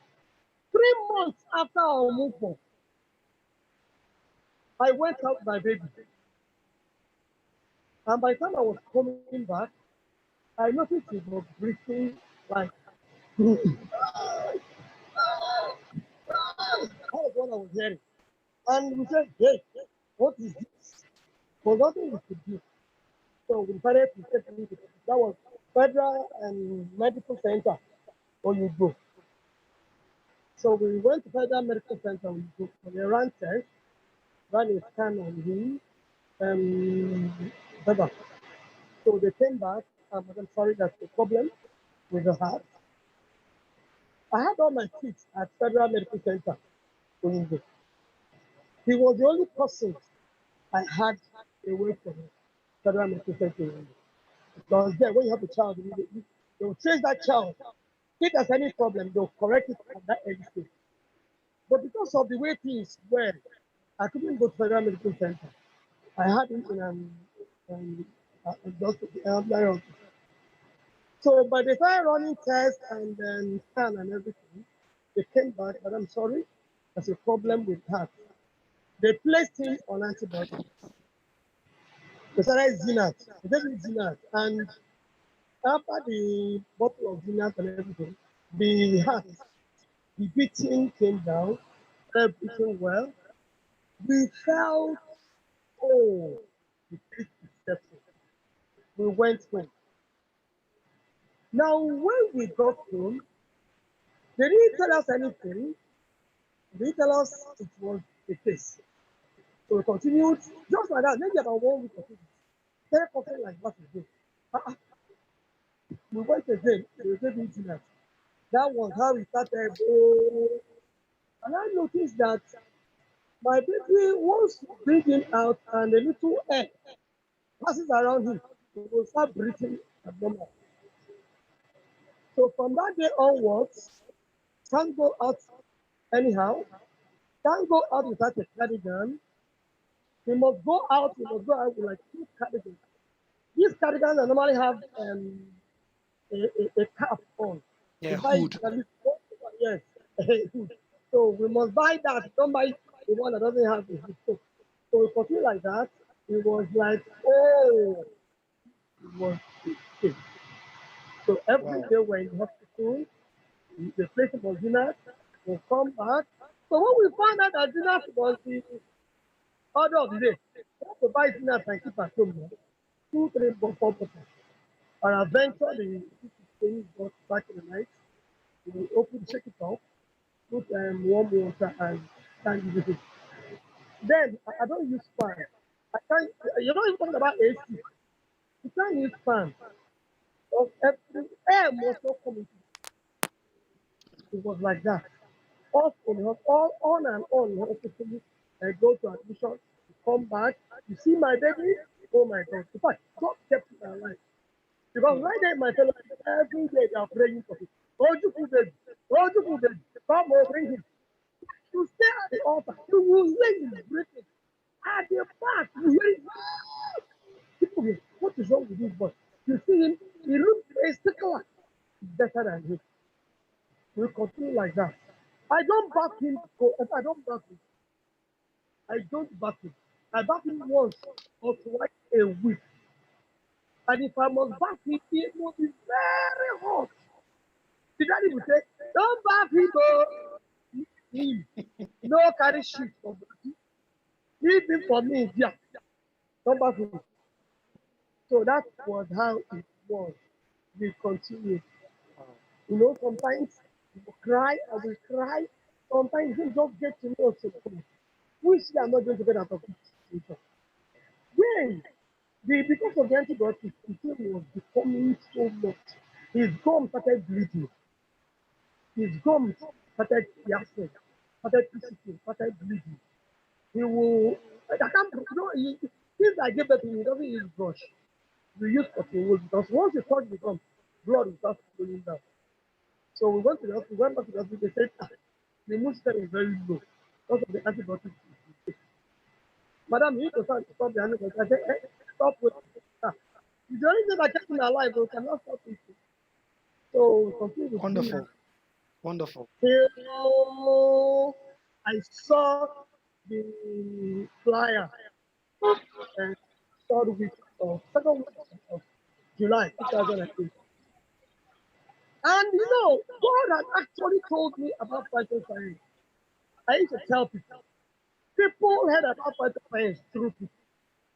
3 months after our movement, I went out with my baby. And by the time I was coming back, I noticed he was breathing like that was what I was hearing. And we said, hey, what is this? For nothing we could do. So we decided to take him to that was Federal Medical Center or you go. So we went to Federal Medical Center, we ran tests, ran a scan on him, whatever. So they came back, but I'm sorry, that's the problem with the heart. I had all my kids at Federal Medical Center. Oyinbo. He was the only person I had away from Federal Medical Center. Oyinbo. Because there, when you have a child, they will trace that child. If there's any problem, they'll correct it at that early stage. But because of the way things were, I couldn't go to Federal Medical Center. I had him in just so by the time running tests and then scan and everything, they came back, but I'm sorry, there's a problem with heart. They placed him on antibiotics. They started Zinat. They gave him Zinat. And after the bottle of Zinat and everything, the heart, the beating came down, started beating well. We felt, oh, the peak is settled. We went home. Now, when we got home, they didn't tell us anything. They didn't tell us it was a case. So we continued just like that, maybe about 1 week or 2 weeks. Very something like that again. Uh-uh. We went again, they gave me dinner. That was how we started. Oh, and I noticed that my baby, once you bring him out and a little air passes around him, he will start breathing abnormal. So from that day onwards, can't go out anyhow, can't go out without a cardigan. He must go out with like 2 cardigans. These cardigans I normally have a cap on. Yeah, We buy hood. yes, a hood. So we must buy that. Don't buy the one that doesn't have the hood. So we continue like that. It was like, oh, it was okay. So every Wow. day we're in the hospital, the place was dinner, we'll come back. So when we found out that dinner was the order of the day, we have to buy dinner and keep at home. Now. 2, 3, 4 bottles. And eventually, things got back in the night. We open, shake it off, put warm water and use it. Then I don't use fan. I can't. You're not even talking about AC. You can't use fan. Because every air must not come into it. It was like that. Off in the all on and on in the hospital. I go to admission, come back. You see my baby? Oh my God. In fact, God kept me alive. Because right there, my fellow, every day they are praying for him. Oh, you could baby. Oh, you could baby. Come over, bring him. You stay at the altar. You will lay his breathing. At the back, you hear it. People, what is wrong with this boy? You see him, he looks a stickler. Better than him. We continue like that. I don't back him. If I don't back him, I don't back him. I back him once or twice a week. And if I must back him, it will be very hot. The daddy will say, don't back him, oh. Leave him. No carry shit for body. Leave him for me, yeah. Don't back him. So that was how it was. We continued. You know, sometimes you will cry, I will cry. Sometimes you just get to know something. Which they are not going to get out of this situation. When because of the antibiotics, the thing was becoming so much. His gum started bleeding. His gums started piercing, started twisting, started bleeding. He will, I can't, you know, since I gave birth to him, he doesn't use brush. We use cotton wool because once you touch the gum, blood will start flowing down. So we went to the hospital, went back to the hospital, they said, the immune system is very low because of the antibiotics. Madam, you need to stop the antibiotics. I said, stop with ah, it's the only thing that kept me alive, we cannot stop it. So we continue with Wonderful. Wonderful. till I saw the flyer and third week of second week of July 2008. And you know, God had actually told me about Phytoscience. I used to tell people heard about Phytoscience through people,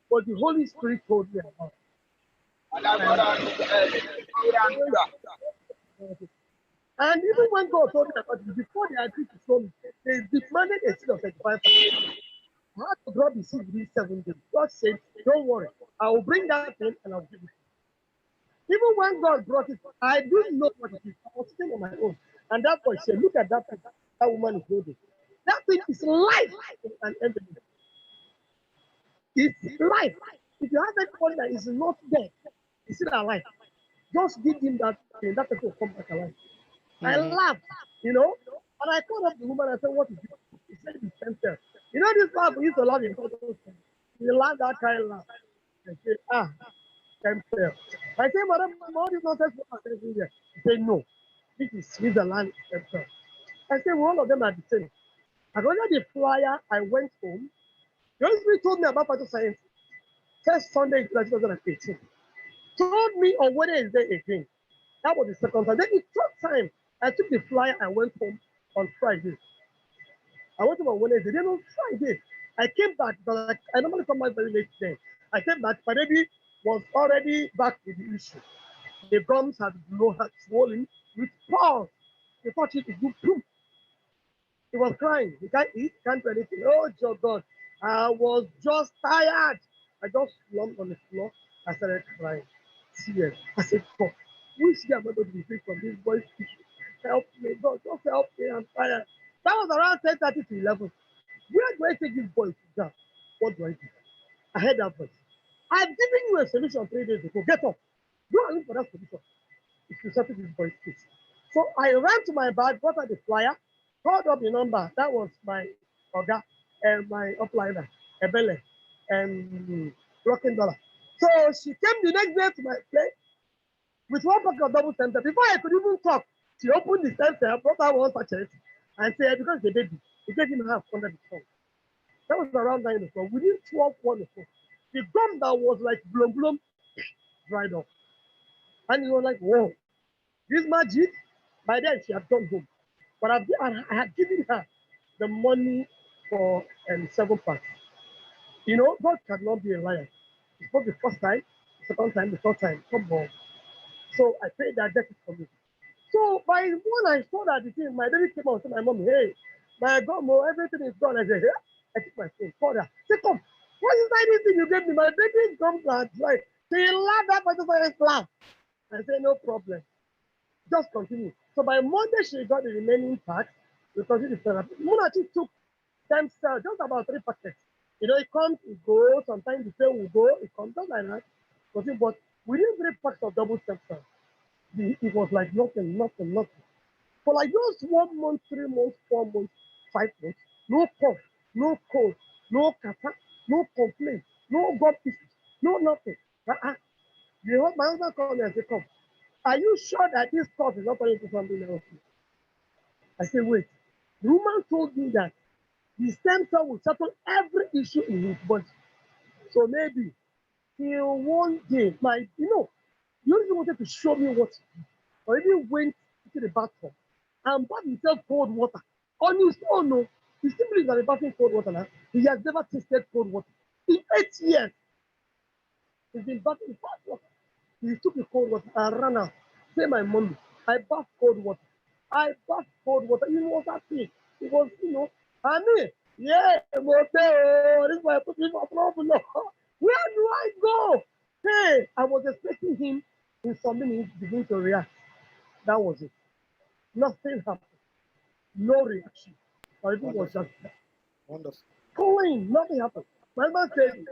but the Holy Spirit told me about it. And even when God told me about it, before they agreed to show me, they demanded a seed of 35%. I had to drop the seed within 7 days. God said, don't worry, I will bring that in and I'll give it. Even when God brought it, I didn't know what it is. I was sitting on my own. And that boy said, look at that thing that woman is holding. That thing is life in an envelope. It's life. If you have anybody that is not dead, is still alive, just give him that thing. That person will come back alive. I laughed, you know. And I called up the woman and said, what is it? He said, it's cancer. You know, this laugh, we used to laugh in front of us. He laughed that kind of laugh. I said, cancer. I said, madam, all this nonsense here. He said, no, this is Switzerland cancer. I said, well, all of them are the same. I got the flyer, I went home. The Holy Spirit told me about Phytoscience. First Sunday in 2018. Told me on Wednesday again. That was the second time. Then the third time, I took the flyer and went home on Friday. I went home on Wednesday. Then on Friday, I came back, but like, I normally come back very late then. I came back, my baby was already back with the issue. The gums had swollen with pulse. They thought it would do. He was crying. He can't eat, can't do anything. Oh, God. I was just tired. I just slumped on the floor. I started crying. Tears. I said, God, which day am I going to be free from this boy's issue? Help me, God. Just help me. I'm tired. That was around 10:30 to 11. Where do I take this boy to down? What do I do? I heard that voice. I've given you a solution 3 days ago. Get up. Go and look for that solution. If you settle this boy's case. So I ran to my bag, got out the flyer, called up the number. That was my Oga and my upliner, Ebele, and Rocking Dollar. So she came the next day to my place. with one pack of double stem cell. Before I could even talk, she opened the stem cell, brought out one sachet, and said, because the baby, he gave him half under the tongue. That was around 9 o'clock. Within 12 1 o'clock, the gum that was like blum dried up. And he was like, whoa, this magic. By then, she had gone home. But I had given her the money for 7 packs. You know, God cannot be a liar. It's not the first time, the second time, the third time. Come on. So I paid that debt for me. So by when I saw that the thing, my baby came out and said, my mom, hey, my God, everything is gone. I said, hey, I took my phone, called her. Say, come, what is that thing you gave me? My baby comes and like, she laughed at my just laugh. I said, no problem. Just continue. So by Monday, she got the remaining packs. We continued the therapy. Munachi took stem cell, just about 3 packets. You know, it comes, it goes. Sometimes the cell will go, it comes, just like that. But within 3 packs of double stem cell, it was like nothing. For like those 1 month, 3 months, 4 months, 5 months, no cough, no cold, no kata, no complaint, no gut issues, no nothing. You heard my husband call me and say, come, are you sure that this cough is not going to something else? I said, wait. The woman told me that the stem cell will settle every issue in his body. So maybe till one day, you only wanted to show me what to do. Or even went into the bathroom and bathed himself cold water. On his own, no. He still believes that the bathing cold water now. He has never tasted cold water. In 8 years, he's been bathing hot water. He took the cold water and ran out. Say my mommy, I bath cold water. He was happy. He was, honey, yeah, this is why I put him up. Where do I go? Hey, I was expecting him in some minutes to begin to react. That was it. Nothing happened. No reaction. Everything was just Wonderful. going. Nothing happened. My man said,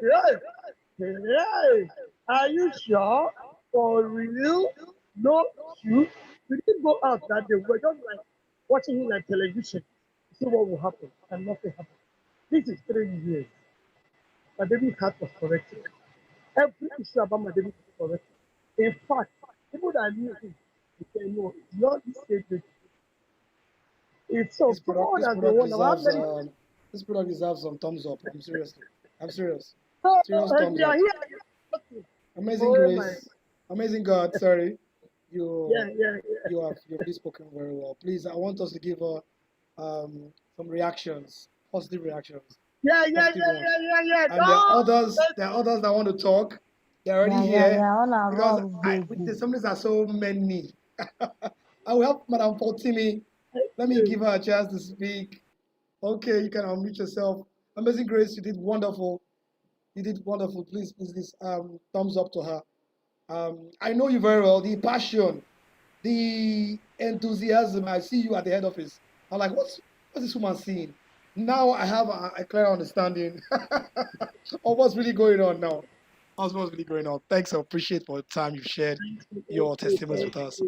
hey, are you sure? For real? No shoot. We didn't go out that day. We were just like watching him like television to see what will happen. And nothing happened. This is 3 years. My baby heart was corrected. Every issue about my baby was corrected. In fact, people that knew him, they say, no, it's not this stage. It's so small as the one. This product deserves some thumbs up. I'm serious. Serious Thumbs thumbs up. Amazing grace. Amazing God. Sorry. You have really spoken very well. Please, I want us to give her some reactions, positive reactions. Yeah. And there are others that want to talk. They're already here. Because the assemblies are so many. I will help Madam Fortini. Let me give her a chance to speak. Okay, you can unmute yourself. Amazing Grace, you did wonderful. Please, thumbs up to her. I know you very well. The passion, the enthusiasm. I see you at the head office. I'm like, what's this woman seeing? Now I have a clear understanding of what's really going on now. What's really going on? Thanks, I appreciate for the time you've shared your testimonies with us.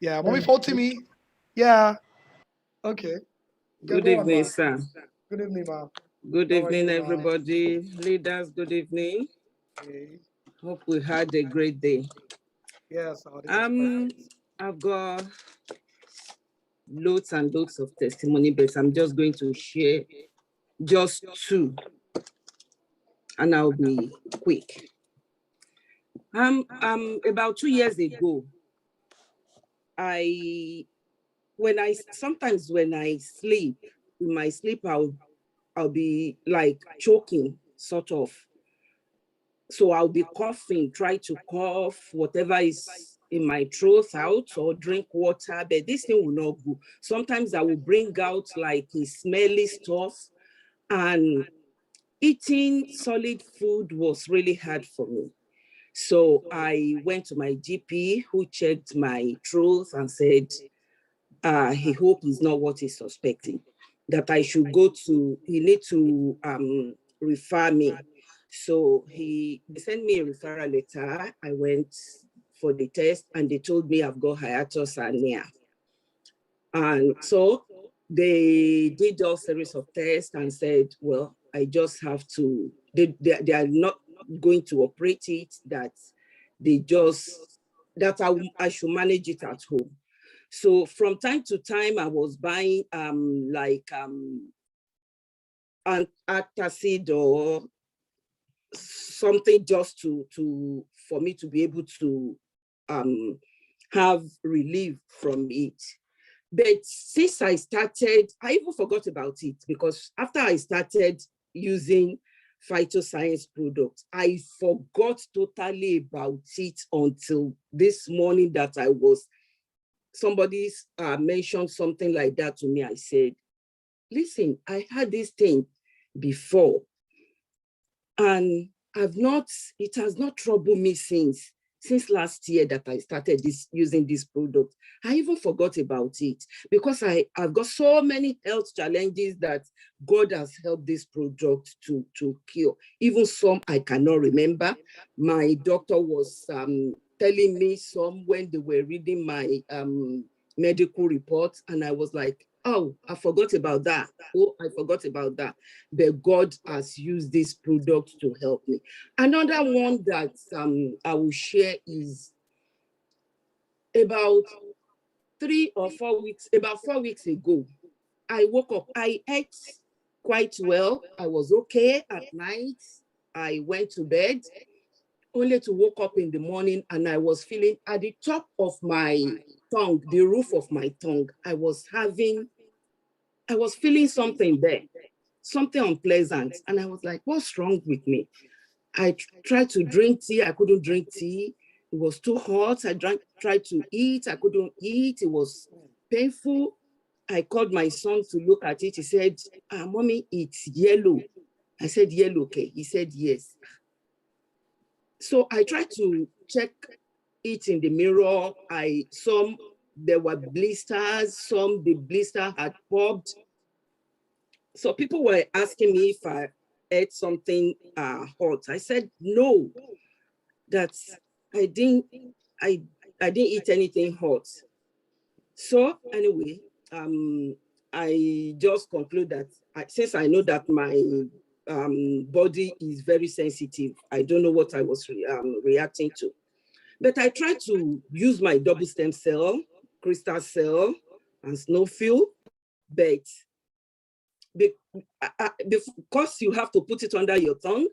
Yeah, Mommy Faultimi. Yeah. Okay. Good evening, sir. Good evening, ma'am. Good evening, everybody. Leaders, good evening. Okay. Hope we had a great day. Yes. I've got loads and loads of testimony, but I'm just going to share just 2, and I'll be quick. About 2 years ago, sometimes when I sleep, in my sleep, I'll be like choking, sort of. So I'll be coughing, try to cough whatever is in my throat out or drink water, but this thing will not go. Sometimes I will bring out like a smelly stuff, and eating solid food was really hard for me. So I went to my GP, who checked my throat and said, he hope is not what he's suspecting, that I should he need to refer me. So they sent me a referral letter. I went for the test and they told me I've got hiatus hernia. And so they did a series of tests and said, well, I just have to, they are not going to operate it, that they just that I should manage it at home. So from time to time, I was buying antacid or something just for me to be able to have relief from it. But since I started, I even forgot about it, because after I started using Phytoscience products, I forgot totally about it until this morning that somebody mentioned something like that to me. I said, listen, I had this thing before, and it has not troubled me since last year that I started using this product. I even forgot about it because I've got so many health challenges that God has helped this product to cure. Even some I cannot remember. My doctor was telling me some when they were reading my medical reports, and I was like, oh, I forgot about that. Oh, I forgot about that. But God has used this product to help me. Another one that I will share is about 4 weeks ago. I woke up, I ate quite well. I was okay at night. I went to bed, only to wake up in the morning, and I was feeling at the top of my tongue, the roof of my tongue, I was feeling something there, something unpleasant. And I was like, what's wrong with me? I tried to drink tea. I couldn't drink tea. It was too hot. Tried to eat. I couldn't eat. It was painful. I called my son to look at it. He said, Mommy, it's yellow. I said, yellow, okay. He said, yes. So I tried to check it in the mirror. There were blisters. The blister had popped. So people were asking me if I ate something hot. I said no, that I didn't eat anything hot. So anyway, I just conclude that since I know that my body is very sensitive, I don't know what I was reacting to. But I tried to use my double stem cell, crystal cell, and snowfield, but because you have to put it under your tongue,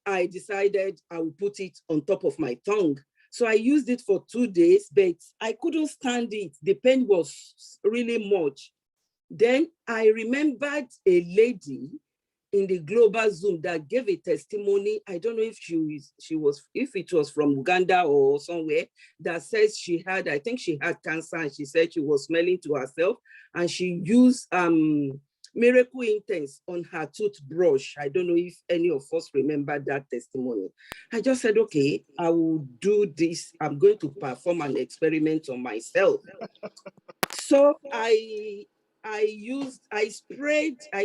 I decided I would put it on top of my tongue. So I used it for 2 days, but I couldn't stand it. The pain was really much. Then I remembered a lady in the global Zoom that gave a testimony. I don't know if if it was from Uganda or somewhere, that says I think she had cancer, and she said she was smelling to herself, and she used Miracle Intense on her toothbrush. I don't know if any of us remember that testimony. I just said, okay, I will do this. I'm going to perform an experiment on myself. So I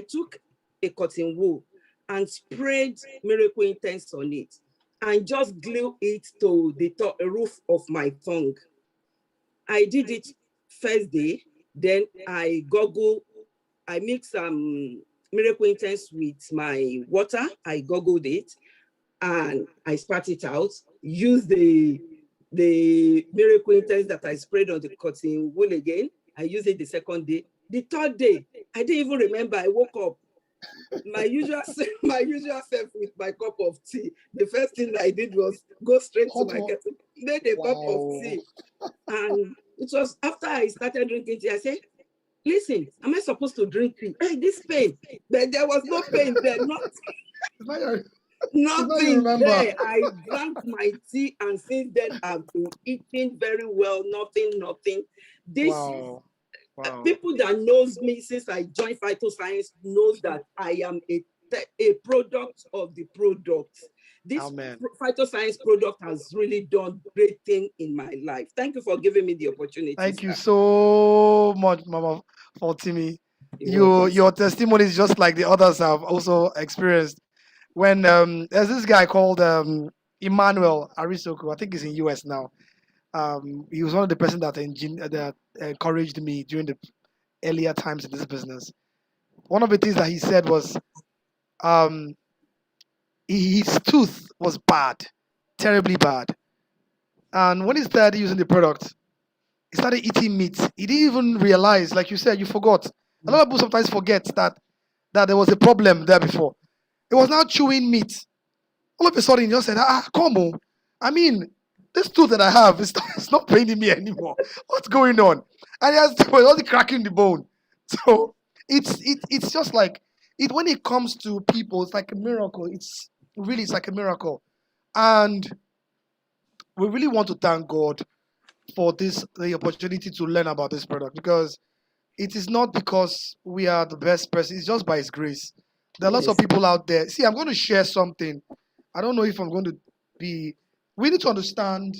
took a cotton wool and sprayed Miracle Intense on it and just glue it to the roof of my tongue. I did it first day, then I mixed Miracle Intense with my water. I goggled it and I spat it out. Used the Miracle Intense that I sprayed on the cotton wool again. I used it the second day. The third day, I didn't even remember. I woke up my usual self with my cup of tea. The first thing I did was go straight to my kettle, made a cup of tea, and it was after I started drinking tea. I said, listen, am I supposed to drink tea? Hey, this pain. But there was no pain there, nothing there. I drank my tea, and since then I've been eating very well, nothing. This people that knows me since I joined Phytoscience knows that I am a product of the product. This Phytoscience product has really done great thing in my life. Thank you for giving me the opportunity. Thank you so much, Mama Fautimi. Your testimony is just like the others have also experienced. When there's this guy called Emmanuel Arisoku, I think he's in US now. He was one of the person that encouraged me during the earlier times in this business. One of the things that he said was his tooth was bad, terribly bad. And when he started using the product, he started eating meat. He didn't even realize, like you said, you forgot. A lot of people sometimes forget that there was a problem there before. It was now chewing meat. All of a sudden, he just said, come on. I mean, this tooth that I have is it's not paining me anymore. What's going on? And he was only cracking the bone. So it's just like it when it comes to people, it's like a miracle. It's like a miracle. And we really want to thank God for the opportunity to learn about this product, because it is not because we are the best person, it's just by his grace. There are lots of Yes. people out there. See, I'm going to share something. I don't know if I'm going to be. We need to understand.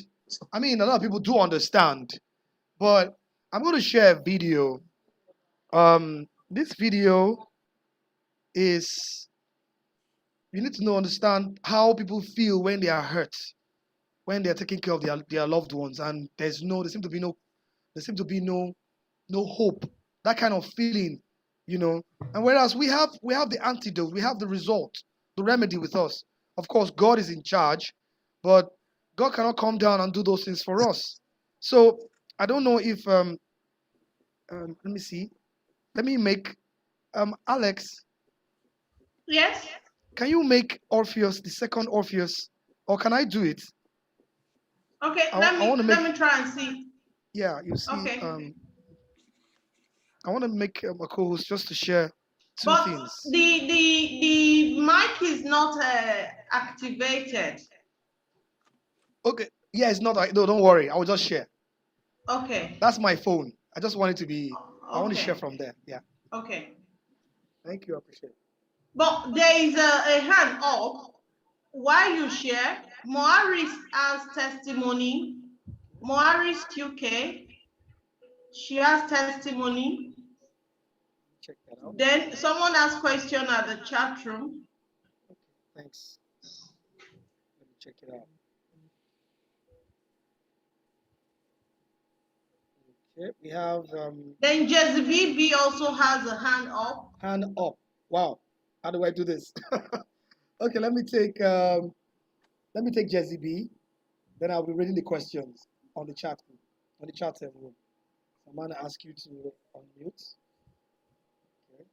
I mean, a lot of people do understand, but I'm going to share a video. This video is you need to know understand how people feel when they are hurt, when they are taking care of their loved ones, and there seem to be no hope. That kind of feeling, you know. And whereas we have the antidote, we have the result, the remedy with us. Of course, God is in charge, but God cannot come down and do those things for us. So I don't know if let me see. Let me make Alex. Yes. Can you make Orpheus the second Orpheus, or can I do it? Okay. I Let want to me make. try and see. Yeah, you see. Okay. I want to make a co-host just to share two But things. the mic is not activated. Okay. Yeah, it's not. No, don't worry. I will just share. Okay. That's my phone. I just want it to be. I want to share Okay. from there. Yeah. Okay. Thank you. I appreciate it. But there is a hand up. While you share, Moaris has testimony. Moaris UK, she has testimony. Check that out. Then someone has question at the chat room. Okay. Thanks. Let me check it out. Okay. We have Then Jezebel B also has a hand up. hand up. Wow. How do I do this? Okay. Let me take Jesse B. Then I'll be reading the questions on the chat room. I'm gonna ask you to unmute. Okay.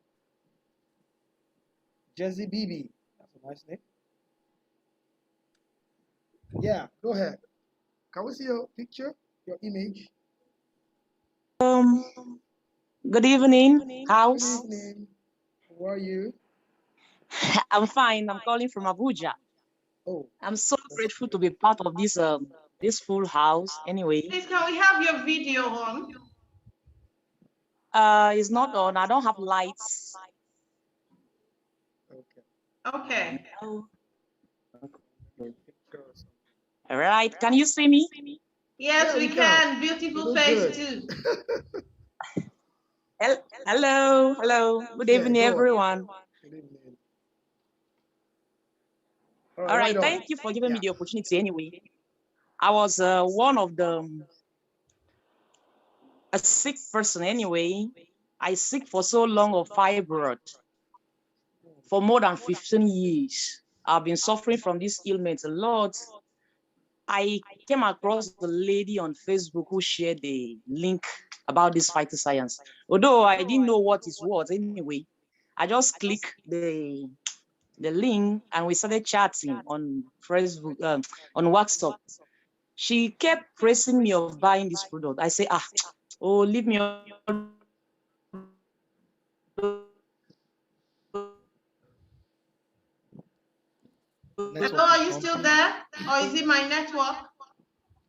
Jesse BB. That's a nice name. Yeah. Go ahead. Can we see your picture, your image? Good evening, Good house. evening. How are you? I'm fine. I'm calling from Abuja. Oh, I'm so that's grateful to great. be part of this full house. Anyway, Please, can we have your video on? it's not on. I don't have lights. Okay. Okay. Oh, Your picture or something. all right. Can you see me? Yes, Yeah, we we can. can. You Beautiful look face good. too. Hello, hello. Good Yeah, evening, go on. everyone. Good evening. All Right right. on. Thank you for giving me Yeah. the opportunity. Anyway, I was one of a sick person. Anyway, I sick for so long of fibroid for more than 15 years. I've been suffering from this ailment a lot. I came across the lady on Facebook who shared the link about this phytoscience. Although I didn't know what it was anyway, I just clicked the link and we started chatting on Facebook, on WhatsApp. She kept pressing me of buying this product. I say, oh, leave me alone. Hello, Network are is you still bumpy. there? Or is it my network?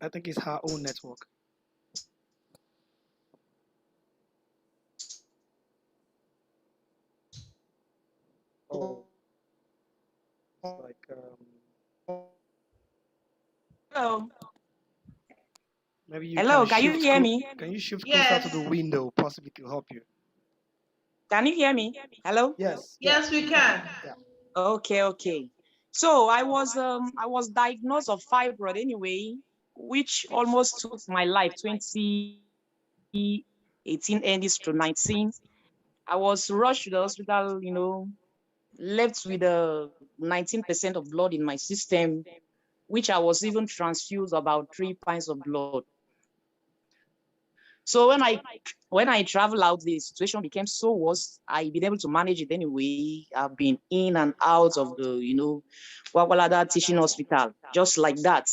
I think it's her own network. Oh, it's like Hello, maybe you hello, can you hear me? can you shift closer to Yes. the window? Possibly to help you. Can you hear me? Hello? Yes. Yeah. Yes, we can. Yeah. Okay. So I was diagnosed of fibroid anyway, which almost took my life 2018 ending to 19. I was rushed to the hospital, left with 19% of blood in my system. which I was even transfused about 3 pints of blood. So when I travel out, the situation became so worse. I've been able to manage it anyway. I've been in and out of the, Wagwalada teaching hospital, just like that.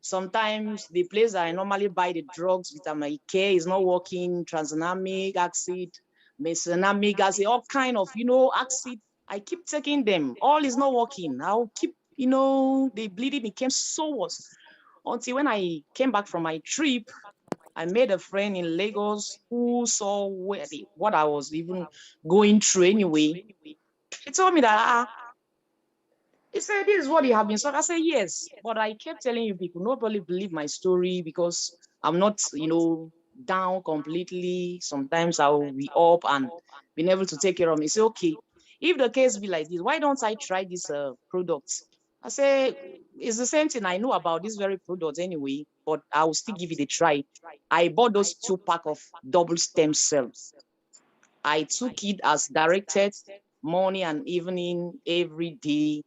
Sometimes the place that I normally buy the drugs, vitamin K, is not working, tranexamic acid, mesanamic acid, all kind of, acid. I keep taking them. All is not working. I'll keep, the bleeding became so worse. Until when I came back from my trip, I made a friend in Lagos who saw what I was even going through anyway. He told me that, he said, this is what you have been saying. I said, yes, but I kept telling you people, nobody believed my story because I'm not, down completely. Sometimes I will be up and been able to take care of me. Say, okay, if the case be like this, why don't I try this product? I say, it's the same thing. I know about this very product anyway, but I will still give it a try. I bought those 2 pack of double stem cells. I took it as directed, morning and evening, every day.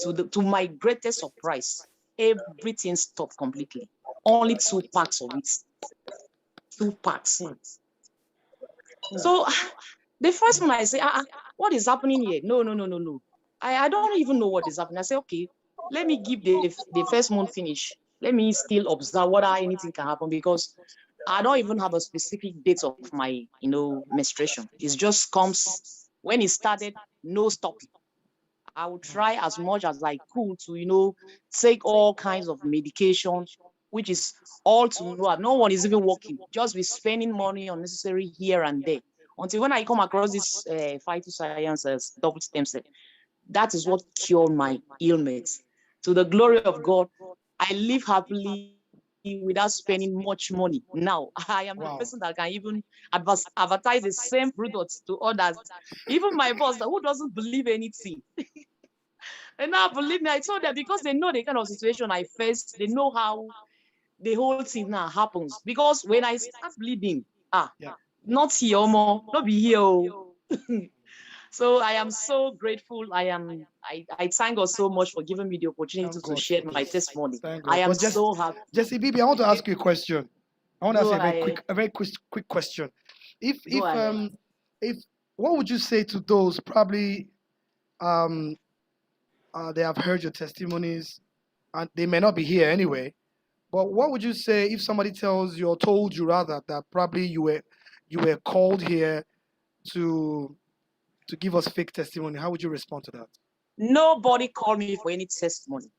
To my greatest surprise, everything stopped completely. Only 2 packs of it. 2 packs. So the first one I say, what is happening here? No. I don't even know what is happening. I say, okay, let me give the first month finish. Let me still observe whether anything can happen, because I don't even have a specific date of my, menstruation. It just comes when it started, no stopping. I will try as much as I could to, take all kinds of medication, which is all to no one is even working. Just be spending money unnecessary here and there. Until when I come across this Phytoscience double stem cell, that is what cured my ailments. To the glory of God, I live happily without spending much money. Now, I am the person that can even advertise the same products to others. Even my boss, who doesn't believe anything. And now, believe me, I told them, because they know the kind of situation I face, they know how the whole thing now happens. Because when I start bleeding, not here more, not be here. So I am so grateful. I thank God so much for giving me the opportunity to share my testimony. I am so happy. Jesse Bibi, I want to ask you a question. I want to ask you a very quick question. If what would you say to those probably they have heard your testimonies and they may not be here anyway, but what would you say if somebody tells you, or told you rather, that probably you were called here to give us fake testimony? How would you respond to that? Nobody called me for any testimony.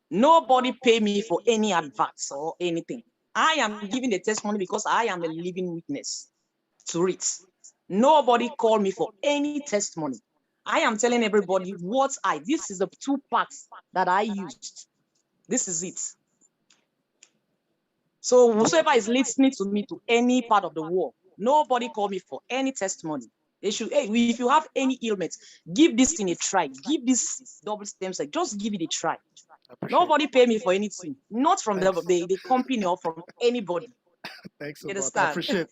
Nobody paid me for any advice or anything. I am giving the testimony because I am a living witness to it. Nobody called me for any testimony. I am telling everybody this is the 2 parts that I used. This is it. So whoever is listening to me to any part of the world, nobody called me for any testimony. They should, if you have any ailments, give this thing a try. Give this double stem cell, just give it a try. Nobody paid me for anything, not from the company or from anybody. Thanks so much. I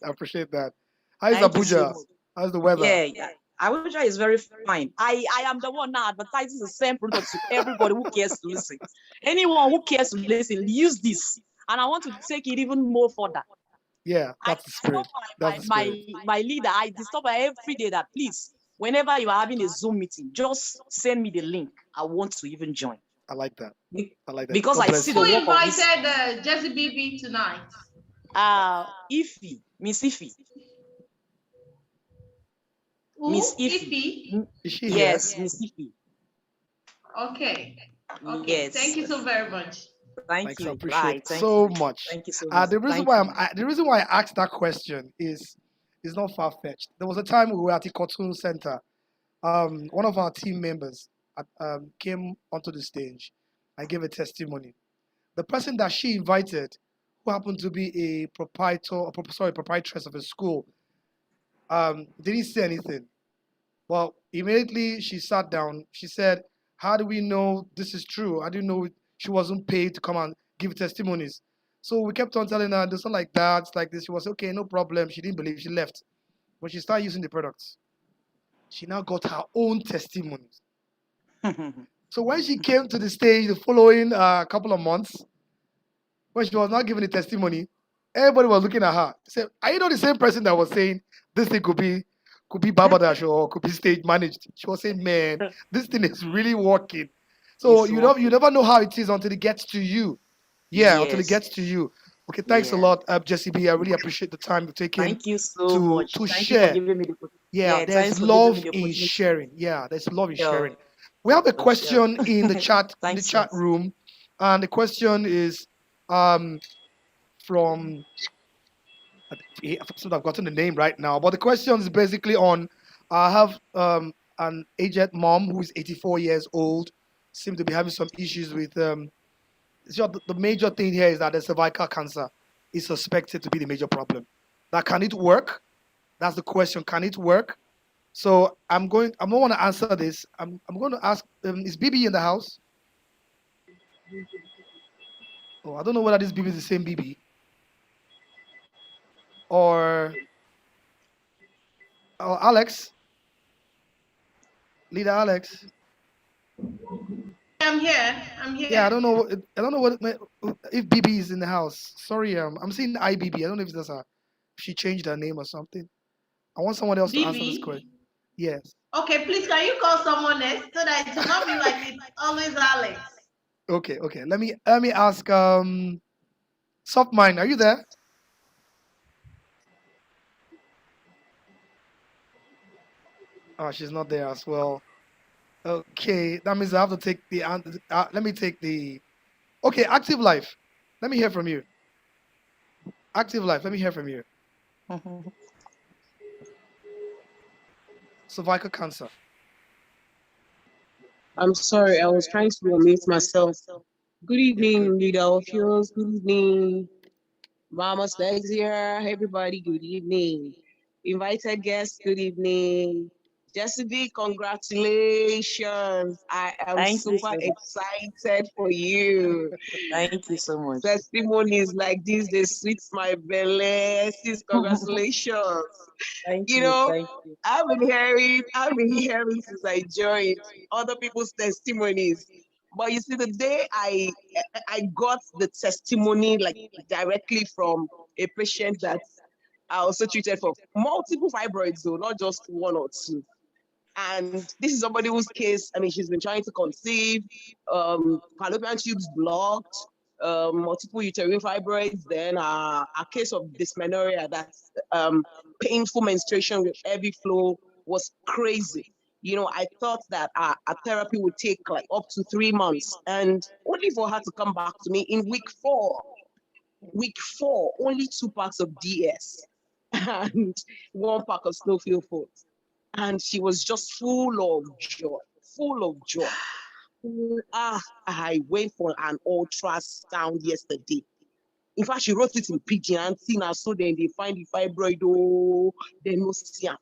appreciate that. How is Thank Abuja? How's the weather? Yeah. Abuja is very fine. I am the one now advertising the same product to everybody who cares to listen. Anyone who cares to listen, use this. And I want to take it even more further. Yeah, that's the spirit. My leader, I disturb her every day that, please, whenever you are having a Zoom meeting, just send me the link. I want to even join. I like that. Because I see the Who work of this. invited Jesse Bibi tonight? Miss Ify. Miss Ify? Yes, Miss Ify. Okay. Yes. Thank you so very much. Thank you. I appreciate it so much. Thank you so much. The reason why I asked that question is not far-fetched. There was a time we were at the Cartoon Center. One of our team members came onto the stage. I gave a testimony. The person that she invited, who happened to be a proprietress of a school, didn't say anything. Well, immediately she sat down. She said, "How do we know this is true? I didn't know she wasn't paid to come and give testimonies." So we kept on telling her, "It's not like that. It's like this." She was okay, no problem. She didn't believe. She left. When she started using the products, she now got her own testimonies. So when she came to the stage the following couple of months, when she was not giving the testimony, everybody was looking at her. Said, "Are you not the same person that was saying this thing could be Barbadash or could be stage managed?" She was saying, "Man, this thing is really working." So It's you working. never know how it is until it gets to you. Yeah, until it Yes. gets to you. Okay, thanks a Yeah. lot, Jesse B. I really appreciate the time you've taken Thank you so much. to Thank you for share. giving me the Yeah, yeah, there's thanks for giving me love the in opportunity. sharing. Yeah, there's love in Sure. sharing. We have a For sure. question in the chat Thanks, sir. room, and the question is um from I've gotten the name right now, but the question is basically on I have an aged mom who is 84 years old, seems to be having some issues with so the major thing here is that the cervical cancer is suspected to be the major problem. Now, can it work? That's the question. Can it work? So I'm going. I don't want to answer this. I'm going to ask. Is BB in the house? Oh, I don't know whether this BB is the same BB or Alex, leader Alex. I'm here. I'm Yeah, I here. don't know. I don't know what if BB is in the house. Sorry, I'm seeing IBB. I don't know if that's a she changed her name or something. I want someone else to answer this BB. question. Yes. Okay, please, can you call someone else so that it will not be like it's always Alex? Okay. Okay. Let me ask. Soft Mind, are you there? Oh, she's not there as well. Okay, that means I have to take the. Let me take the. Okay, Active Life. Let me hear from you. Active Life. Let me hear from you. Cervical cancer. I'm sorry, I was trying to unmute myself. Good evening, leader of yours. Good evening, Mama Stegs here. Everybody, good evening. Invited guests, good evening. Jessica, congratulations. I am Thank you super so much. excited for you. Thank you so much. Testimonies like this, they sweet my belly. Sis, congratulations. Thank You you. know, Thank you. I've been hearing since I joined other people's testimonies. But you see, the day I got the testimony like directly from a patient that I also treated for multiple fibroids, though, not just one or two. And this is somebody whose case, I mean, she's been trying to conceive, fallopian tubes blocked, multiple uterine fibroids, then a case of dysmenorrhea, that's painful menstruation with heavy flow, was crazy. You know, I thought that a therapy would take like up to 3 months, and only for her to come back to me in week 4. Week 4, only 2 packs of DS and 1 pack of snowfield foods. And she was just full of joy, full of joy. I went for an ultrasound yesterday. In fact, she wrote it in pidgin and seen her, so then they find the fibroid, oh, they no see am.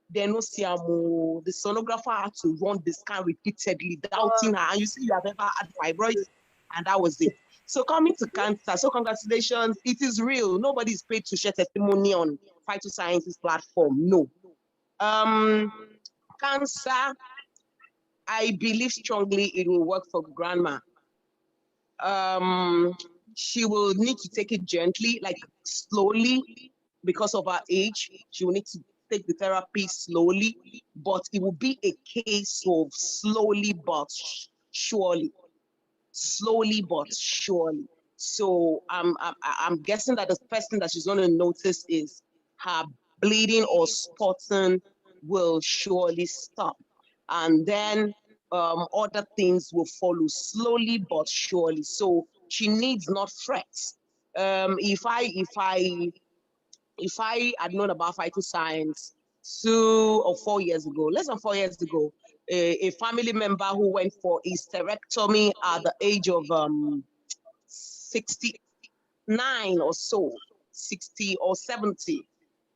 They no see am, oh. The sonographer had to run the scan repeatedly, doubting her. And you see, you have ever had fibroids, and that was it. So coming to cancer, so congratulations, it is real. Nobody is paid to share testimony on Phytoscience's platform, no. Cancer, I believe strongly it will work for grandma. She will need to take it gently, like slowly, because of her age. She will need to take the therapy slowly, but it will be a case of slowly but surely. Slowly but surely. So I'm guessing that the first thing that she's going to notice is her bleeding or spotting will surely stop, and then other things will follow slowly but surely. So she needs not fret. If I had known about Phytoscience 2 or 4 years ago, less than 4 years ago, a family member who went for hysterectomy at the age of 69 or so, 60 or 70,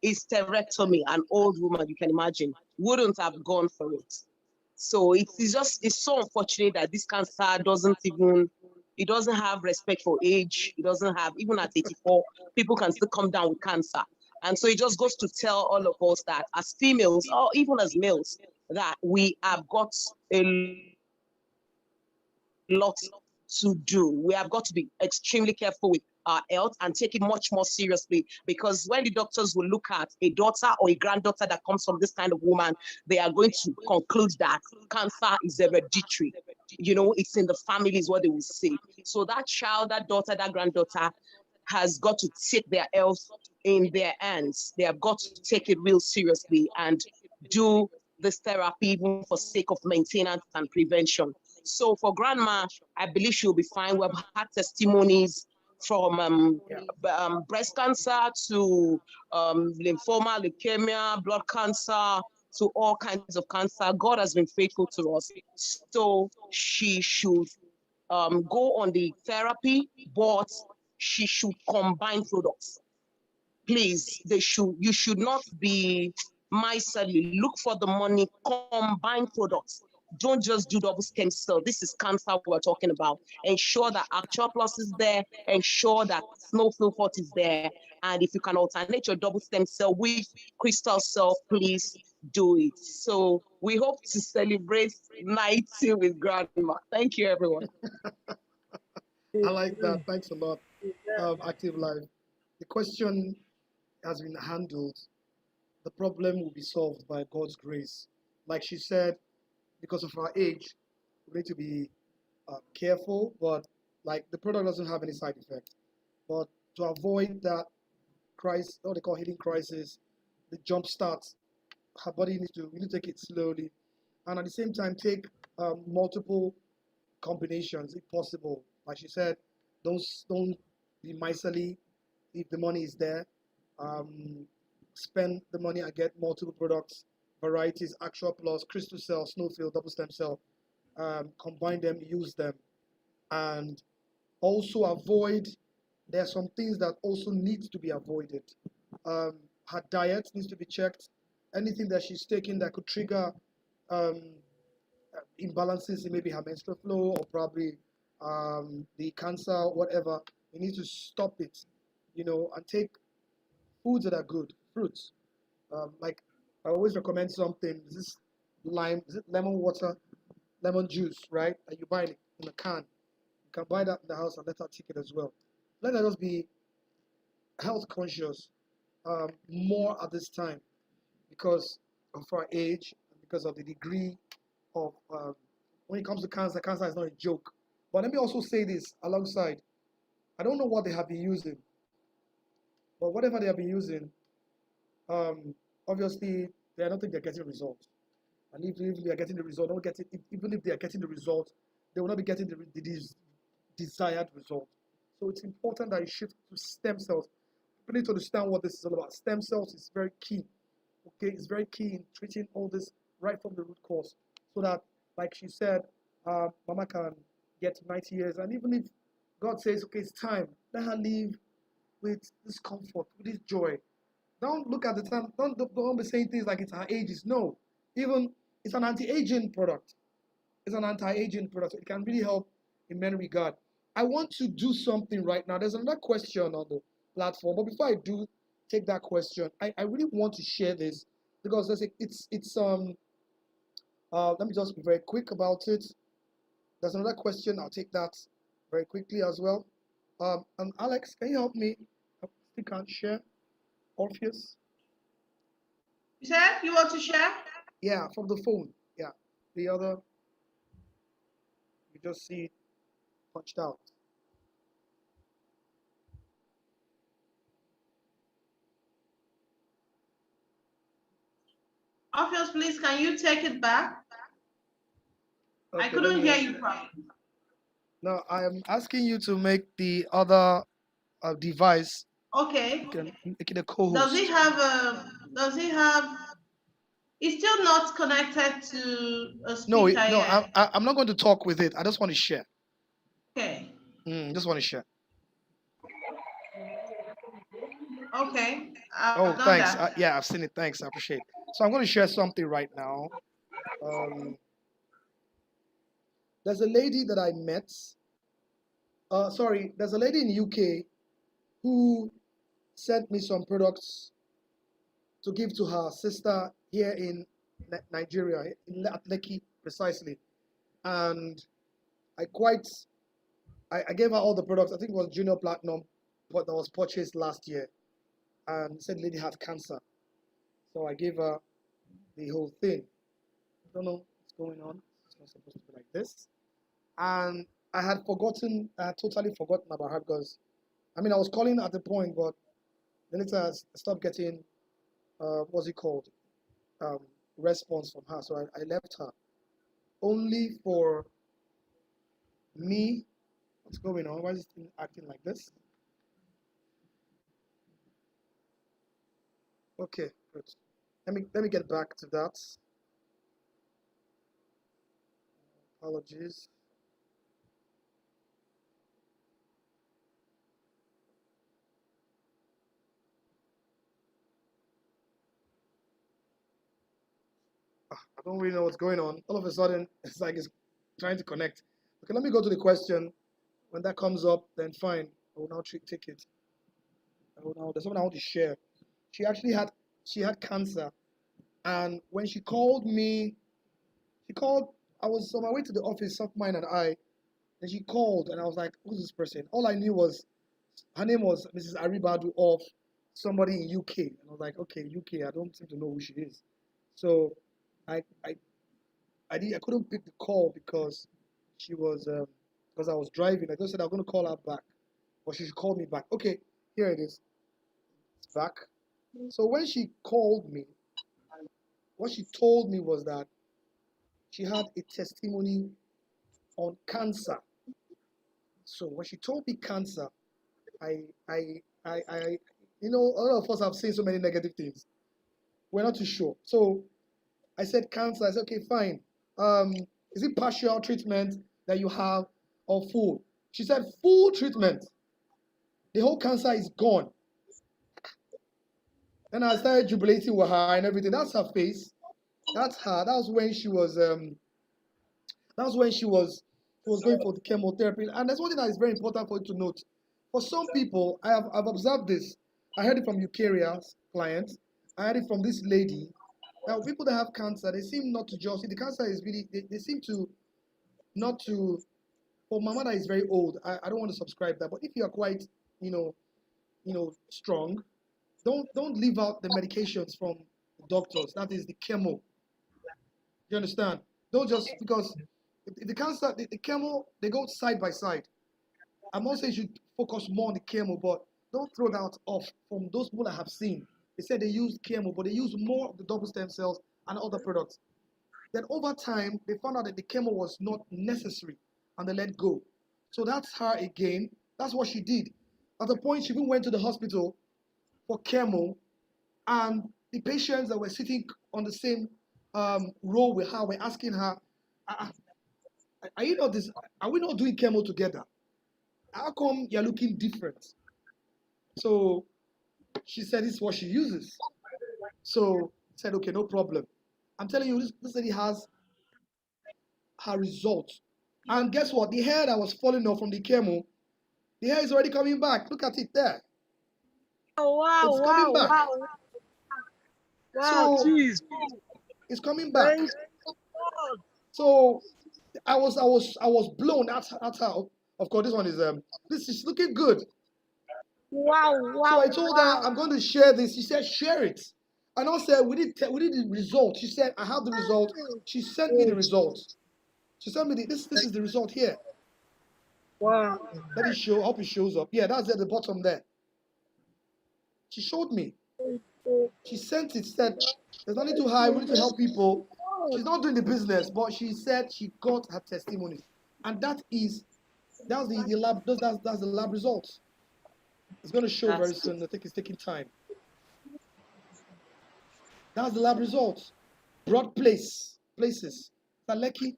hysterectomy, an old woman, you can imagine, wouldn't have gone for it. So it's so unfortunate that this cancer it doesn't have respect for age. It doesn't have, even at 84, people can still come down with cancer. And so it just goes to tell all of us that as females, or even as males, that we have got a lot to do. We have got to be extremely careful with our health and take it much more seriously, because when the doctors will look at a daughter or a granddaughter that comes from this kind of woman, they are going to conclude that cancer is hereditary. You know, it's in the family is what they will say. So that child, that daughter, that granddaughter has got to take their health in their hands. They have got to take it real seriously and do this therapy even for sake of maintenance and prevention. So for grandma, I believe she'll be fine. We've had testimonies from breast cancer to lymphoma, leukemia, blood cancer, to all kinds of cancer. God has been faithful to us. So she should go on the therapy, but she should combine products. Please, you should not be miserly. Look for the money, combine products. Don't just do double stem cell. This is cancer we're talking about. Ensure that Actual Plus is there. Ensure that Snowflow Fort is there. And if you can alternate your double stem cell with crystal cell, please do it. So we hope to celebrate 90 with grandma. Thank you, everyone. I like that. Thanks a lot, Active Life. The question has been handled. The problem will be solved by God's grace. Like she said, because of our age, we need to be careful, but like the product doesn't have any side effect. But to avoid that crisis, what they call healing crisis, the jump starts, her body needs to really take it slowly. And at the same time, take multiple combinations if possible. Like she said, don't be miserly if the money is there. Spend the money and get multiple products, varieties, Actual Plus, Crystal Cell, Snowfield, Double Stem Cell. Combine them, use them, and also avoid. There are some things that also need to be avoided. Her diet needs to be checked. Anything that she's taking that could trigger um, imbalances in maybe her menstrual flow or probably the cancer, whatever, you need to stop it, and take foods that are good, fruits. Like I always recommend something. This is it lemon water, lemon juice, right? And you buy it in a can. You can buy that in the house and let her take it as well. Let us be health conscious more at this time because of our age and because of the degree of when it comes to cancer, cancer is not a joke. But let me also say this alongside. I don't know what they have been using, but whatever they have been using, obviously I don't think they're getting results. And if they are getting the result, don't get it. Even if they are getting the result, they will not be getting the desired result. So it's important that you shift to stem cells. People need to understand what this is all about. Stem cells is very key. Okay, it's very key in treating all this right from the root cause, so that, like she said, Mama can get to 90 years, and even if God says, okay, it's time, let her live with this comfort, with this joy. Don't look at the time. Don't be saying things like it's her ages. No, even it's an anti-aging product. It's an anti-aging product. It can really help in many regards. I want to do something right now. There's another question on the platform, but before I do take that question, I really want to share this because let me just be very quick about it. There's another question. I'll take that very quickly as well. And Alex, can you help me? I still can't share. Orpheus. You said you want to share? Yeah, from the phone. Yeah, the other. You just see it punched out. Orpheus, please, can you take it back? Okay, I couldn't hear you properly. No, I'm asking you to make the other device. Okay. You can make it a co-host. Does he have? It's still not connected to a speaker yet. I'm not going to talk with it. I just want to share. Okay. Just want to share. Okay. Oh, thanks. Yeah, I've seen it. Thanks. I appreciate it. So I'm going to share something right now. There's a lady that I met. There's a lady in the UK who sent me some products to give to her sister here in Nigeria, at Lekki precisely. And I gave her all the products. I think it was Junior Platinum, but that was purchased last year, and said the lady had cancer. So I gave her the whole thing. I don't know what's going on. It's not supposed to be like this. And I had totally forgotten about her because, I mean, I was calling at the point, but then later I stopped getting, what's it called, response from her. So I left her. Only for me, what's going on? Why is this thing acting like this? Okay, good. Let me get back to that. Apologies. I don't really know what's going on. All of a sudden, it's like it's trying to connect. Okay, let me go to the question. When that comes up, then fine. I will now take it. There's something I want to share. She had cancer, and when she called me, I was on my way to the office of mine and and she called, and I was like, who's this person? All I knew was her name was Mrs. Aribadu of somebody in UK, and I was like, okay, UK. I don't seem to know who she is. So I I couldn't pick the call because she was because I was driving. I just said I'm gonna call her back, but she should call me back. Okay, here it is. It's back. So when she called me, what she told me was that she had a testimony on cancer. So when she told me cancer, I you know, a lot of us have seen so many negative things. We're not too sure. So I said cancer. I said, okay, fine. Is it partial treatment that you have or full? She said full treatment. The whole cancer is gone. Then I started jubilating with her and everything. That's her face. That's her. That was when she was going for the chemotherapy. And that's one thing that is very important for you to note. For some people, I've observed this. I heard it from Eukarya's clients. I heard it from this lady. Now, people that have cancer, they seem not to just see the cancer is really they seem to not to. For my mother is very old. I don't want to subscribe that. But if you are quite, strong, don't leave out the medications from the doctors. That is the chemo. You understand? Don't just because the cancer, the chemo, they go side by side. I'm not saying you should focus more on the chemo, but don't throw that off from those people I have seen. They said they use chemo, but they use more of the double stem cells and other products. Then over time, they found out that the chemo was not necessary and they let go. So that's her again. That's what she did. At the point, she even went to the hospital for chemo, and the patients that were sitting on the same row with her were asking her, are you not this? Are we not doing chemo together? How come you're looking different? So she said this is what she uses. So I said, okay, no problem. I'm telling you, this lady has her results. And guess what? The hair that was falling off from the chemo, the hair is already coming back. Look at it there. Oh, wow, It's coming wow, back. wow. Wow, So jeez. it's coming back. Thanks God. So I was blown. That's how. Of course, this one is this is looking good. Wow, wow. So I told her wow. I'm going to share this. She said share it. And I said we did the result. She said I have the result. She sent me the result. She sent me this is the result here. Wow. Let it show. I hope it shows up. Yeah, that's at the bottom there. She showed me. She sent it. Said there's nothing too high. We need to help people. She's not doing the business, but she said she got her testimonies, and that's the lab. That's the lab results. It's going to show very soon. I think it's taking time. That's the lab results. Broad places. Lekki.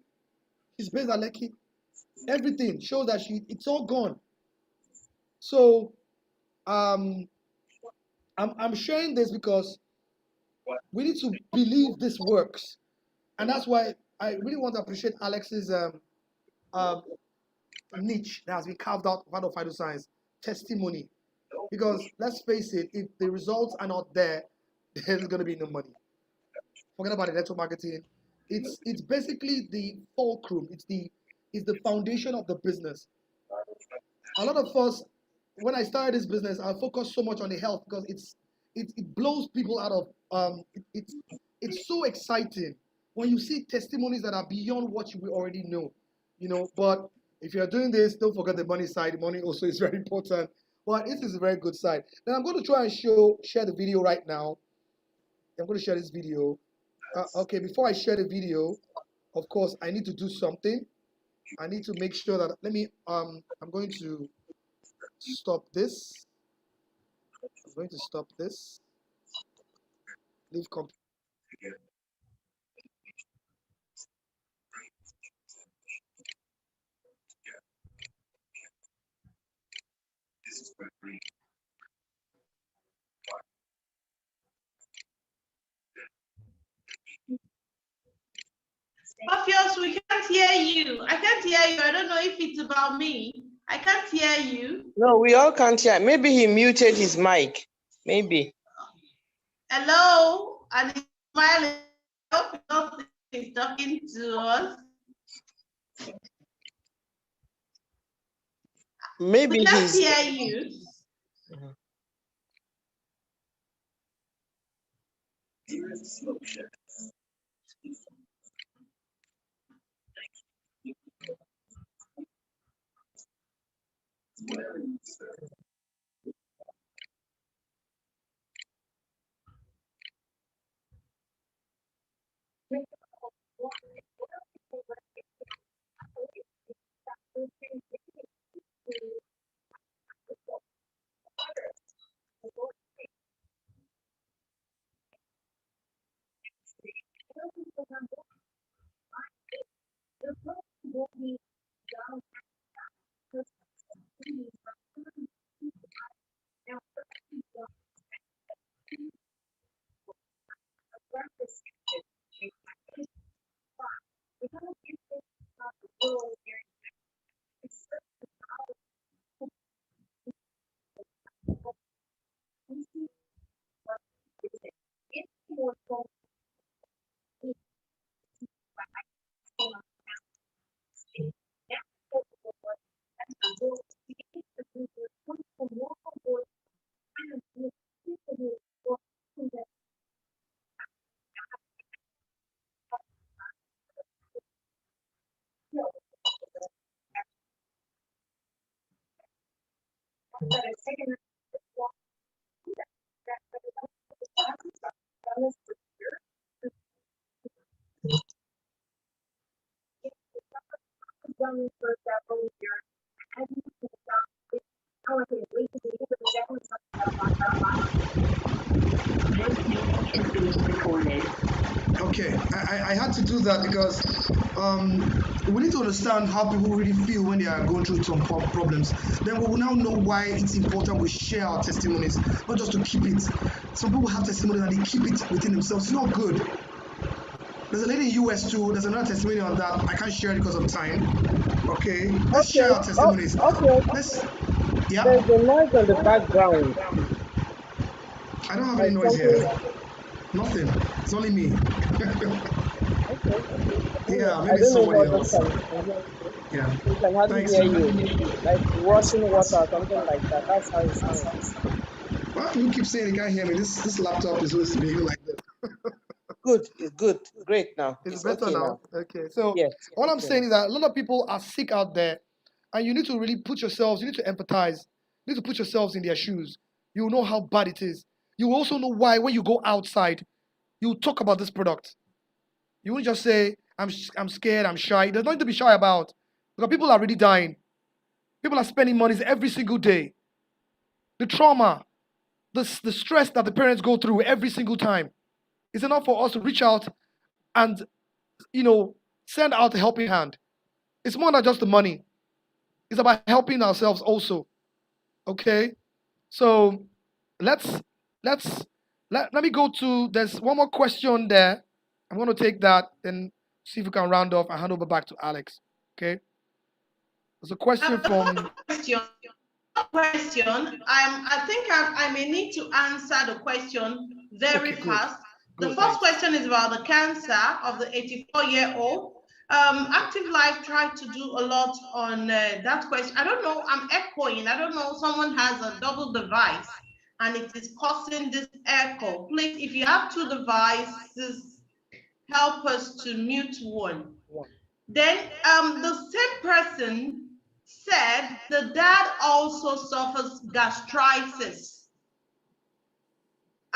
She's based at Lekki. Everything shows that it's all gone. So I'm sharing this because we need to believe this works. And that's why I really want to appreciate Alex's niche that has been carved out of Phytoscience, testimony. Because let's face it, if the results are not there, there's going to be no money. Forget about electro marketing. It's basically the fulcrum. It's is the foundation of the business. A lot of us, when I started this business, I focused so much on the health because it blows people out of it's so exciting when you see testimonies that are beyond what you already know, But if you're doing this, don't forget the money side. The money also is very important. But this is a very good side. Then I'm going to try and share the video right now. I'm going to share this video. Okay, before I share the video, of course, I need to do something. I need to make sure that I'm going to stop this. I'm going to stop this. Leave computer. Orpheus, we can't hear you. I can't hear you. I don't know if it's about me. I can't hear you. No, we all can't hear. Maybe he muted his mic. Maybe. Hello, and he's smiling. I hope he's talking to us. Maybe we can't he's hear you. Okay, I had to do that because we need to understand how people really feel when they are going through some problems. Then we will now know why it's important we share our testimonies, not just to keep it. Some people have testimonies and they keep it within themselves. It's not good. There's a lady in US too. There's another testimony on that. I can't share it because of time. Okay, let's share our testimonies. Yeah. There's a noise on the background. I don't have any noise here. Nothing. It's only me. Yeah, maybe somebody else. Yeah. We can hardly hear you. Like washing water or something like that. That's how it sounds. Well, you keep saying you can't hear me. This laptop is always behaving like this. Good. It's good. Great now. It's better okay now. Okay. So yes. all I'm saying is that a lot of people are sick out there, and you need to really put yourselves, you need to empathize. You need to put yourselves in their shoes. You will know how bad it is. You will also know why when you go outside, you talk about this product. You won't just say, I'm scared, I'm shy. There's nothing to be shy about. Because people are really dying. People are spending money every single day. The trauma, the stress that the parents go through every single time. It's enough for us to reach out and, send out a helping hand. It's more than just the money. It's about helping ourselves also. Okay? So let me go to, there's one more question there. I'm going to take that and see if we can round off and hand over back to Alex. Okay? There's a question from... I think I may need to answer the question very fast. The first question is about the cancer of the 84-year-old. Active Life tried to do a lot on that question. I don't know, I'm echoing. I don't know, someone has a double device and it is causing this echo. Please, if you have two devices, help us to mute one. Then the same person said the dad also suffers gastritis.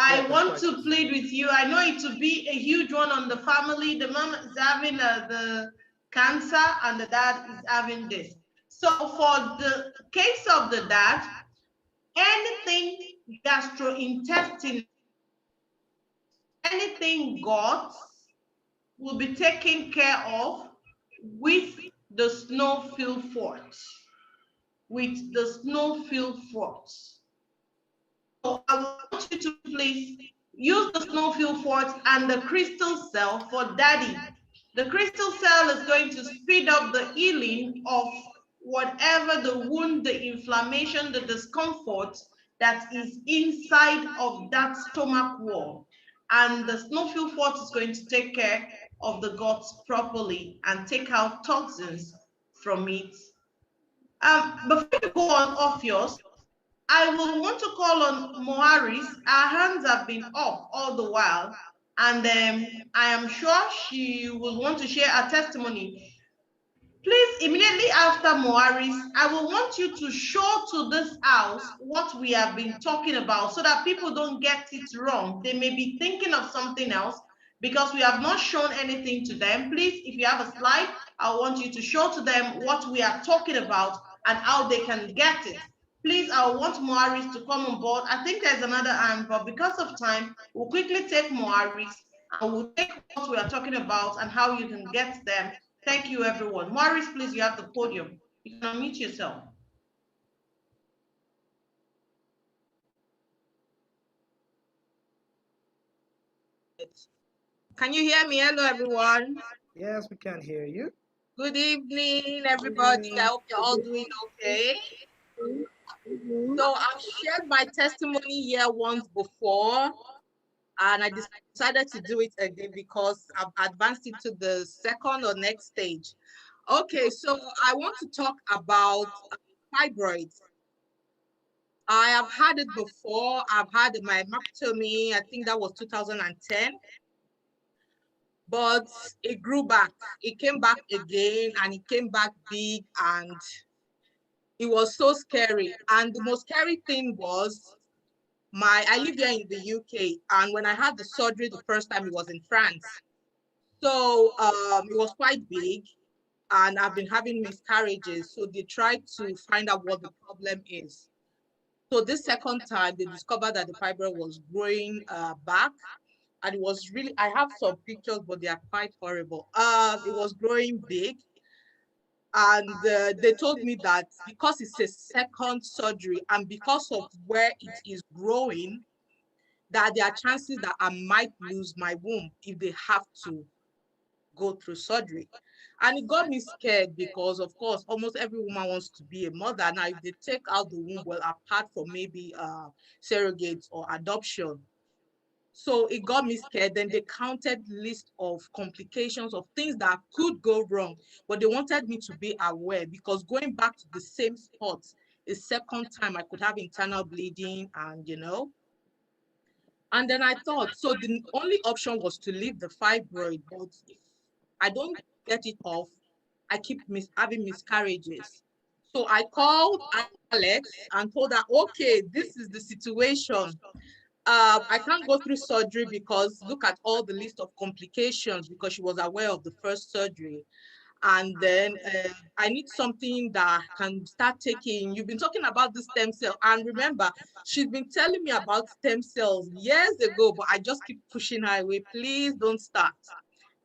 I want to plead with you. I know it will be a huge one on the family. The mom is having the cancer and the dad is having this. So for the case of the dad, anything gastrointestinal, anything gut will be taken care of with the snowfield fort. With the snowfield fort. So I want you to please use the snowfield fort and the crystal cell for daddy. The crystal cell is going to speed up the healing of whatever the wound, the inflammation, the discomfort that is inside of that stomach wall. And the snowfield fort is going to take care of the guts properly and take out toxins from it. Before you go on off yours, I will want to call on Moaris. Our hands have been up all the while, and I am sure she will want to share her testimony. Please, immediately after Moaris, I will want you to show to this house what we have been talking about so that people don't get it wrong. They may be thinking of something else because we have not shown anything to them. Please, if you have a slide, I want you to show to them what we are talking about and how they can get it. Please, I want Moaris to come on board. I think there's another hand, but because of time, we'll quickly take Moaris and we'll take what we are talking about and how you can get them. Thank you, everyone. Maurice, please, you have the podium. You can unmute yourself. Can you hear me? Hello, everyone. Yes, we can hear you. Good evening, everybody. I hope you're all doing okay. So I've shared my testimony here once before, and I decided to do it again because I've advanced it to the second or next stage. Okay, so I want to talk about fibroids. I have had it before. I've had my mastectomy, I think that was 2010. But it grew back. It came back again and it came back big and it was so scary. And the most scary thing was I live here in the UK, and when I had the surgery the first time, it was in France. So it was quite big and I've been having miscarriages. So they tried to find out what the problem is. So this second time, they discovered that the fibroid was growing back. And it was really, I have some pictures, but they are quite horrible. It was growing big. And they told me that because it's a second surgery and because of where it is growing, that there are chances that I might lose my womb if they have to go through surgery. And it got me scared because, of course, almost every woman wants to be a mother. Now, if they take out the womb, well, apart from maybe surrogates or adoption. So it got me scared. Then they counted list of complications of things that could go wrong, but they wanted me to be aware because going back to the same spot a second time, I could have internal bleeding and, and then I thought, so the only option was to leave the fibroid, but if I don't get it off, I keep having miscarriages. So I called Alex and told her, okay, this is the situation. I can't go through surgery because look at all the list of complications because she was aware of the first surgery. And then I need something that can start taking, you've been talking about the stem cell. And remember, she's been telling me about stem cells years ago, but I just keep pushing her away. Please don't start.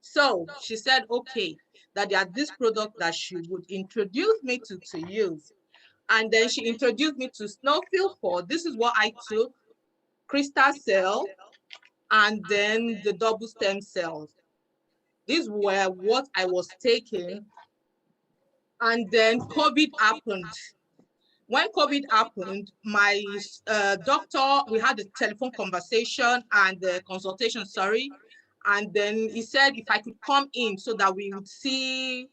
So she said, okay, that there are this product that she would introduce me to use. And then she introduced me to snowfield fort. This is what I took. Crystal cell, and then the double stem cells. These were what I was taking. And then COVID happened. When COVID happened, my doctor, we had a telephone conversation and the consultation, sorry. And then he said if I could come in so that we would see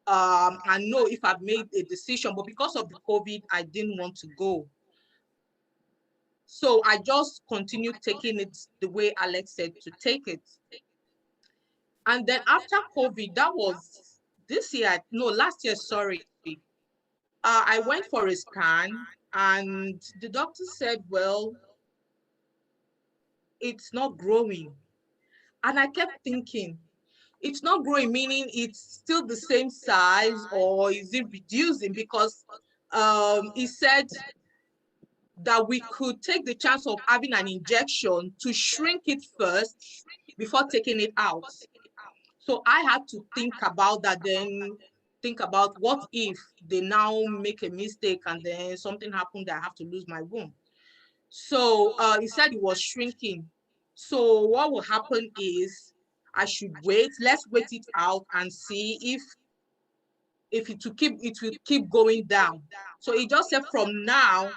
and know if I've made a decision. But because of the COVID, I didn't want to go. So I just continued taking it the way Alex said to take it. And then after COVID, that was this year, no, last year, sorry. I went for a scan and the doctor said, well, it's not growing. And I kept thinking, it's not growing, meaning it's still the same size, or is it reducing? Because he said that we could take the chance of having an injection to shrink it first before taking it out. So I had to think about that, then think about what if they now make a mistake and then something happened that I have to lose my womb. So he said it was shrinking. So what will happen is I should wait. Let's wait it out and see if it will keep going down. So he just said from now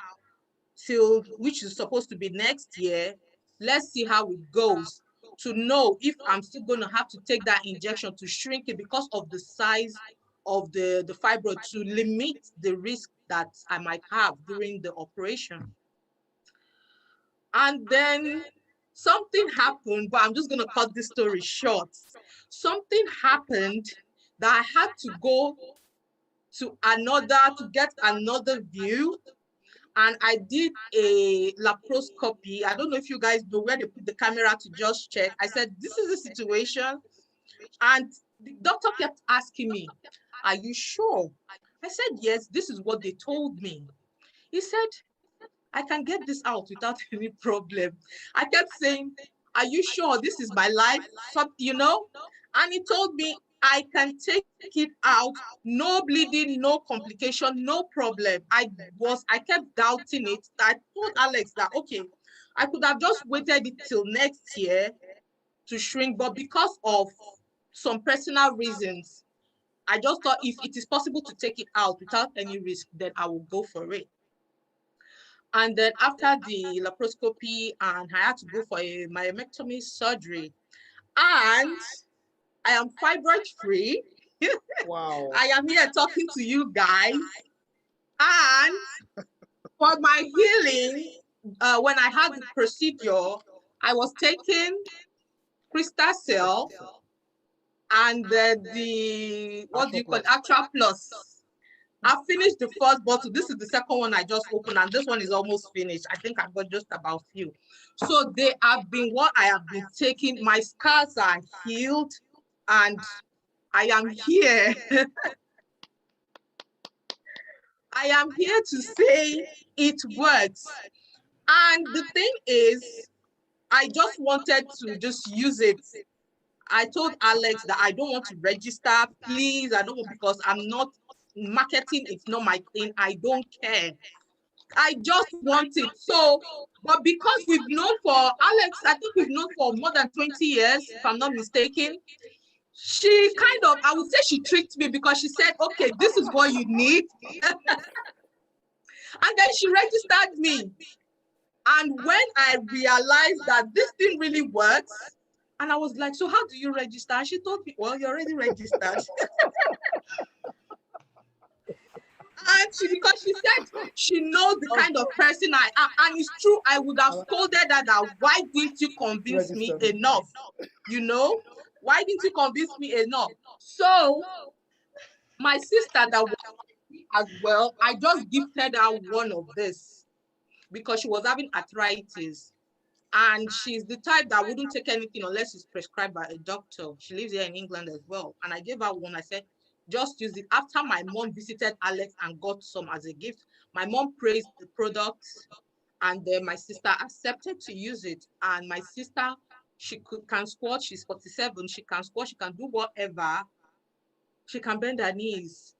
till, which is supposed to be next year, let's see how it goes to know if I'm still going to have to take that injection to shrink it because of the size of the fibroid, to limit the risk that I might have during the operation. And then something happened, but I'm just going to cut this story short. Something happened that I had to go to get another view. And I did a laparoscopy. I don't know if you guys know where they put the camera to just check. I said, this is the situation. And the doctor kept asking me, are you sure? I said, yes, this is what they told me. He said, I can get this out without any problem. I kept saying, are you sure this is my life? You know? And he told me, I can take it out, no bleeding, no complication, no problem. I kept doubting it. I told Alex that, okay, I could have just waited it till next year to shrink, but because of some personal reasons, I just thought if it is possible to take it out without any risk, then I will go for it. And then after the laparoscopy, and I had to go for a myomectomy surgery, and I am fibroid free. Wow. I am here talking to you guys. And for my healing, when I had the procedure, I was taking crystal cell and the what do you call it, Atra Plus. I finished the first bottle. This is the second one I just opened, and this one is almost finished. I think I've got just about few. So they have been what I have been taking. My scars are healed, and I am here. I am here to say it works. And the thing is, I just wanted to just use it. I told Alex that I don't want to register, please. I don't want, because I'm not marketing. It's not my thing. I don't care. I just want it. So, but because we've known for Alex, I think we've known for more than 20 years, if I'm not mistaken. She kind of, I would say she tricked me, because she said, okay, this is what you need. And then she registered me. And when I realized that this thing really works, and I was like, so how do you register? And she told me, well, you're already registered. And because she said she knows the kind of person I am. And it's true, I would have scolded her that, why didn't you convince me enough? You know, why didn't you convince me enough? So my sister that was as well, I just gifted her one of this because she was having arthritis. And she's the type that wouldn't take anything unless it's prescribed by a doctor. She lives here in England as well. And I gave her one. I said, just use it. After my mom visited Alex and got some as a gift, my mom praised the product, and then my sister accepted to use it. And my sister, she can squat. She's 47. She can squat. She can do whatever. She can bend her knees.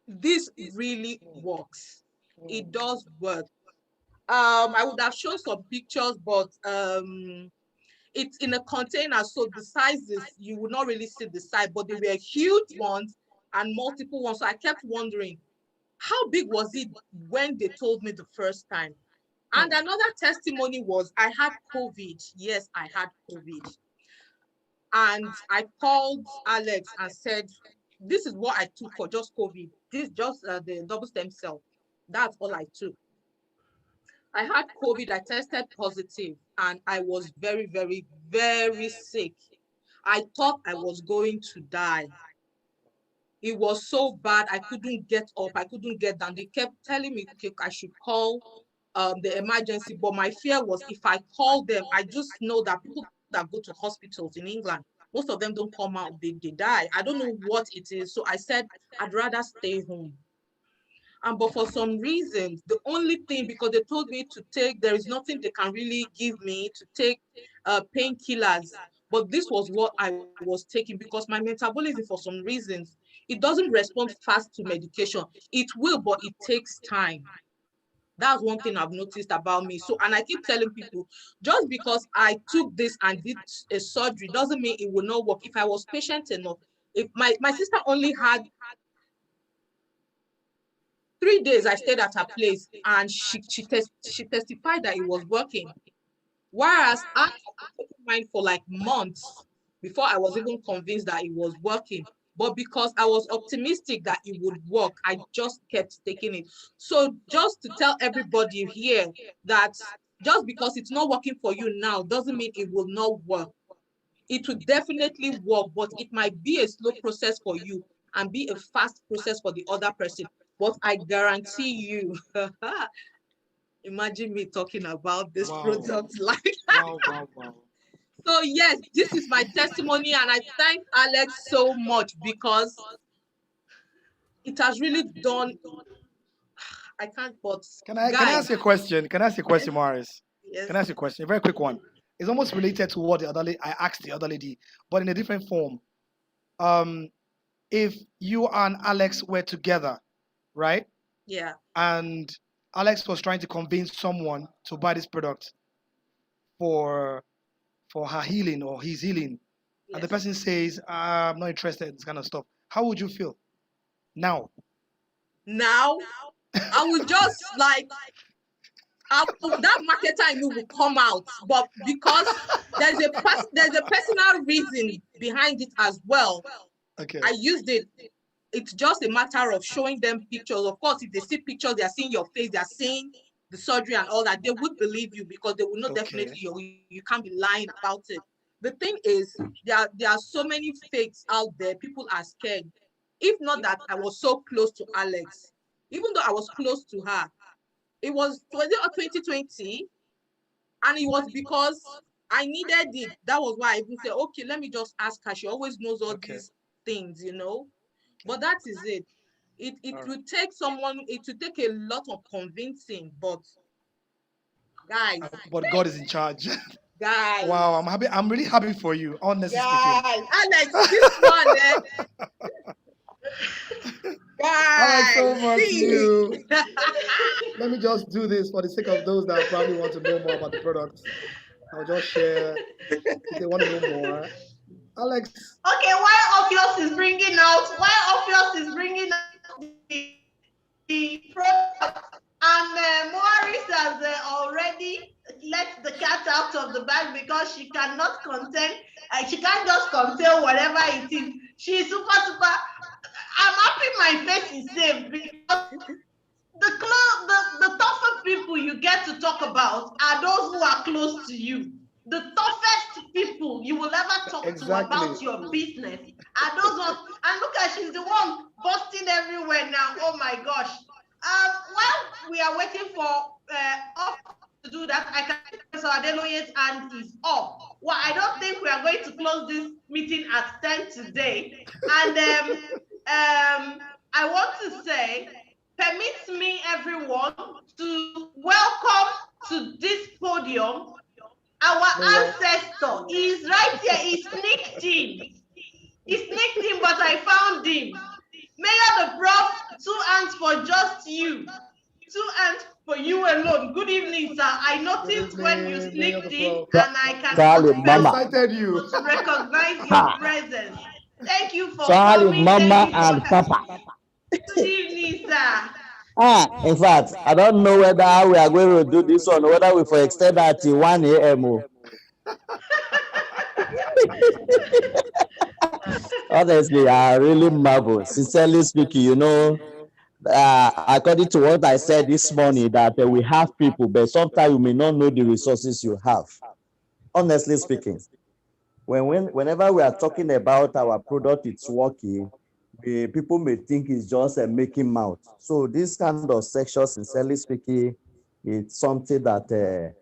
This really works. It does work. I would have shown some pictures, but it's in a container, so the sizes, you would not really see the size, but they were huge ones and multiple ones. So I kept wondering, how big was it when they told me the first time? And another testimony was, I had COVID. Yes, I had COVID. And I called Alex and said, this is what I took for just COVID. This just the double stem cell. That's all I took. I had COVID, I tested positive, and I was very, very, very sick. I thought I was going to die. It was so bad, I couldn't get up, I couldn't get down. They kept telling me, okay, I should call the emergency, but my fear was if I call them, I just know that people that go to hospitals in England, most of them don't come out, they die. I don't know what it is. So I said, I'd rather stay home. But for some reason, the only thing, because they told me to take, there is nothing they can really give me to take painkillers. But this was what I was taking because my metabolism, for some reasons, it doesn't respond fast to medication. It will, but it takes time. That's one thing I've noticed about me. So, and I keep telling people, just because I took this and did a surgery doesn't mean it will not work. If I was patient enough, if my sister only had 3 days, I stayed at her place and she testified that it was working. Whereas I had taken mine for like months before I was even convinced that it was working. But because I was optimistic that it would work, I just kept taking it. So just to tell everybody here that just because it's not working for you now doesn't mean it will not work. It will definitely work, but it might be a slow process for you and be a fast process for the other person. But I guarantee you, imagine me talking about this product like wow. So yes, this is my testimony, and I thank Alex so much because it has really done. I can't, but Can I guys, ask you a question? Can I ask you a question, Morris? yes, Can I ask you a question? A very quick one. It's almost related to what I asked the other lady, but in a different form. If you and Alex were together, right? yeah, And Alex was trying to convince someone to buy this product for her healing or his healing, and the yes. person says, I'm not interested in this kind of stuff. How would you feel now? Now I will just like that marketer in me will come out, but because there's a personal reason behind it as well. Okay. I used it. It's just a matter of showing them pictures. Of course, if they see pictures, they are seeing your face, they are seeing the surgery and all that, they would believe you because they will know definitely you can't be lying about it. The thing is, there are so many fakes out there. People are scared. If not that I was so close to Alex, even though I was close to her, it was 2020, and it was because I needed it. That was why I even said, okay, let me just ask her. She always knows all these things, you know. But that is it. It will take someone, it will take a lot of convincing, but guys. But God is in charge. Guys. Wow, I'm happy. I'm really happy for you, honestly speaking. Alex, this one, Alex, so guys, much see. you. Let me just do this for the sake of those that probably want to know more about the products. I'll just share if they want to know more. Alex. Okay, while Ophios is bringing out the product, and Morris has already let the cat out of the bag because she cannot contain, she can't just contain whatever it is. She's super. I'm happy my face is safe because the toughest people you get to talk about are those who are close to you. The toughest people you will ever talk to about your business are those ones. And look at, she's the one busting everywhere now. Oh my gosh. While we are waiting for to do that, I can see Professor Adeloye's hand is up. Well, I don't think we are going to close this meeting at 10 today. And I want to say, permit me, everyone, to welcome to this podium our ancestor. He's right here. He sneaked in. But I found him. Mayor the Prof, 2 hands for just you. 2 hands for you alone. Good evening, sir. I noticed when you sneaked in, and I can recognize your presence. Thank you for coming. Mama and Papa. Good evening, sir. In fact, I don't know whether we are going to do this one or whether we for extend that till 1 a.m. Honestly, I really marvel. Sincerely speaking, according to what I said this morning, that we have people, but sometimes you may not know the resources you have. Honestly speaking, whenever we are talking about our product, it's working, people may think it's just a making mouth. So this kind of section, sincerely speaking, it's something that,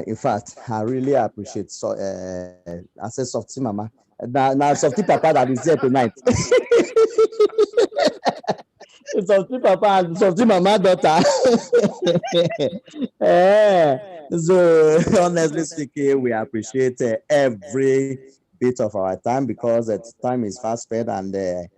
in fact, I really appreciate. So, I say Softy Mama. Now Softy Papa that is here tonight. Softy Papa and Softy Mama daughter. Eh, so honestly speaking, we appreciate every bit of our time because time is fast spent, and I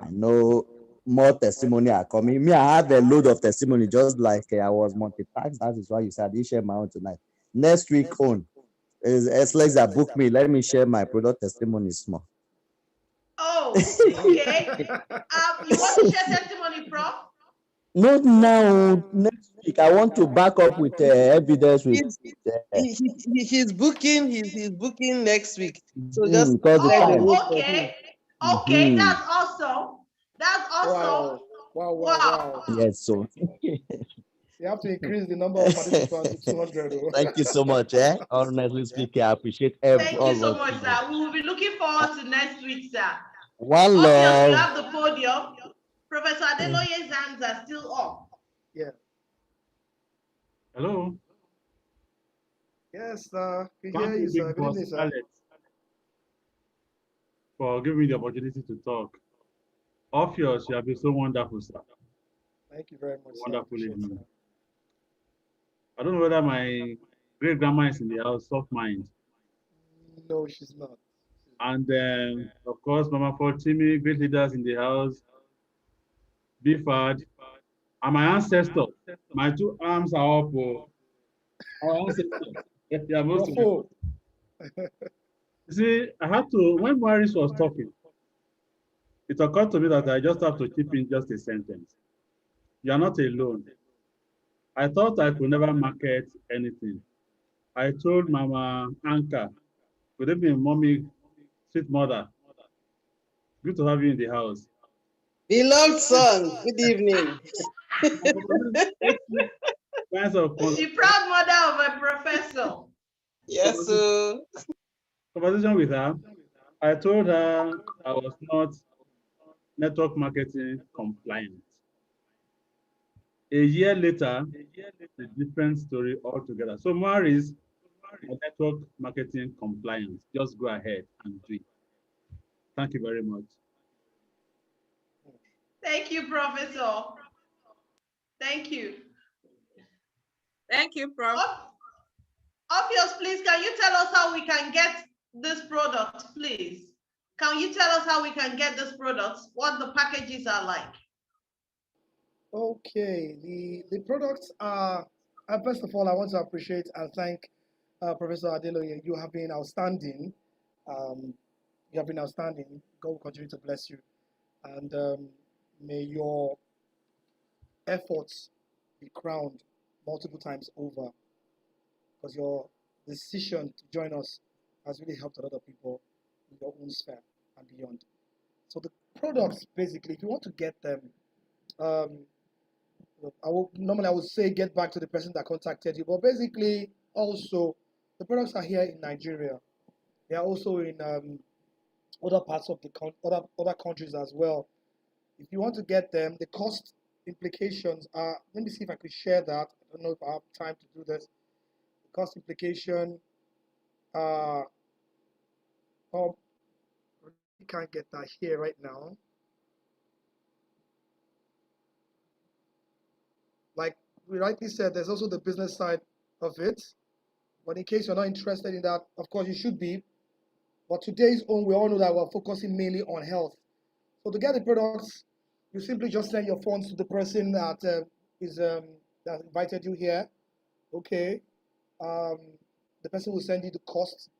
know more testimony are coming. Me, I have a load of testimony, just like I was multitasked. That is why you said I didn't share my own tonight. Next week on is Lex that book me. Let me share my product testimonies more. Oh, okay. You want to share testimony, Prof? Not now. Next week, I want to back up with evidence. With He's booking. He's booking next week. So just because the clear the time. road for Okay. him. Okay, that's awesome. That's awesome. Wow. Yes, so You have to increase the number of participants to 200. thank you so much. Honestly speaking, I appreciate Thank you all so of much, you. sir. We will be looking forward to next week, sir. One Obviously, you love. have the podium. Professor Adeloye's hands are still up. Yeah. Hello. Yes, we Thank hear you, you, sir. Big Good Boss evening, sir. Alex, for giving me the opportunity to talk. Obviously, you have been so wonderful, sir. Thank you very much, sir. Wonderful Appreciate evening. it. I don't know whether my great grandma is in the house, soft mind. No, she's not. And of course, Mama Fortimi, great leaders in the house, Bifad, and my ancestors. My two arms are up. Our ancestors. They are most welcome. You see, I had to, when Maris was talking, it occurred to me that I just have to chip in just a sentence. You are not alone. I thought I could never market anything. I told Mama Anka, good evening, mommy, sweet mother. Good to have you in the house. Beloved son, good evening. The proud mother of a professor. Yes, sir. Conversation with her, I told her I was not network marketing compliant. A year later, a different story altogether. So Maris, network marketing compliance. Just go ahead and do it. Thank you very much. Thank you, Professor. Thank you. Thank you, Prof. Obvious, please, can you tell us how we can get this product, please? Can you tell us how we can get this product? What the packages are like? Okay, the products are, first of all, I want to appreciate and thank Professor Adeloye. You have been outstanding. You have been outstanding. God will continue to bless you. And may your efforts be crowned multiple times over, because your decision to join us has really helped a lot of people in your own sphere and beyond. So the products, basically, if you want to get them, normally I would say get back to the person that contacted you, but basically also the products are here in Nigeria. They are also in other parts of the other countries as well. If you want to get them, the cost implications are. Let me see if I could share that. I don't know if I have time to do this. The cost implication. Oh, you can't get that here right now. Like we rightly said, there's also the business side of it. But in case you're not interested in that, of course you should be. But today's own, we all know that we're focusing mainly on health. So to get the products, you simply just send your funds to the person that that invited you here. Okay. The person will send you the cost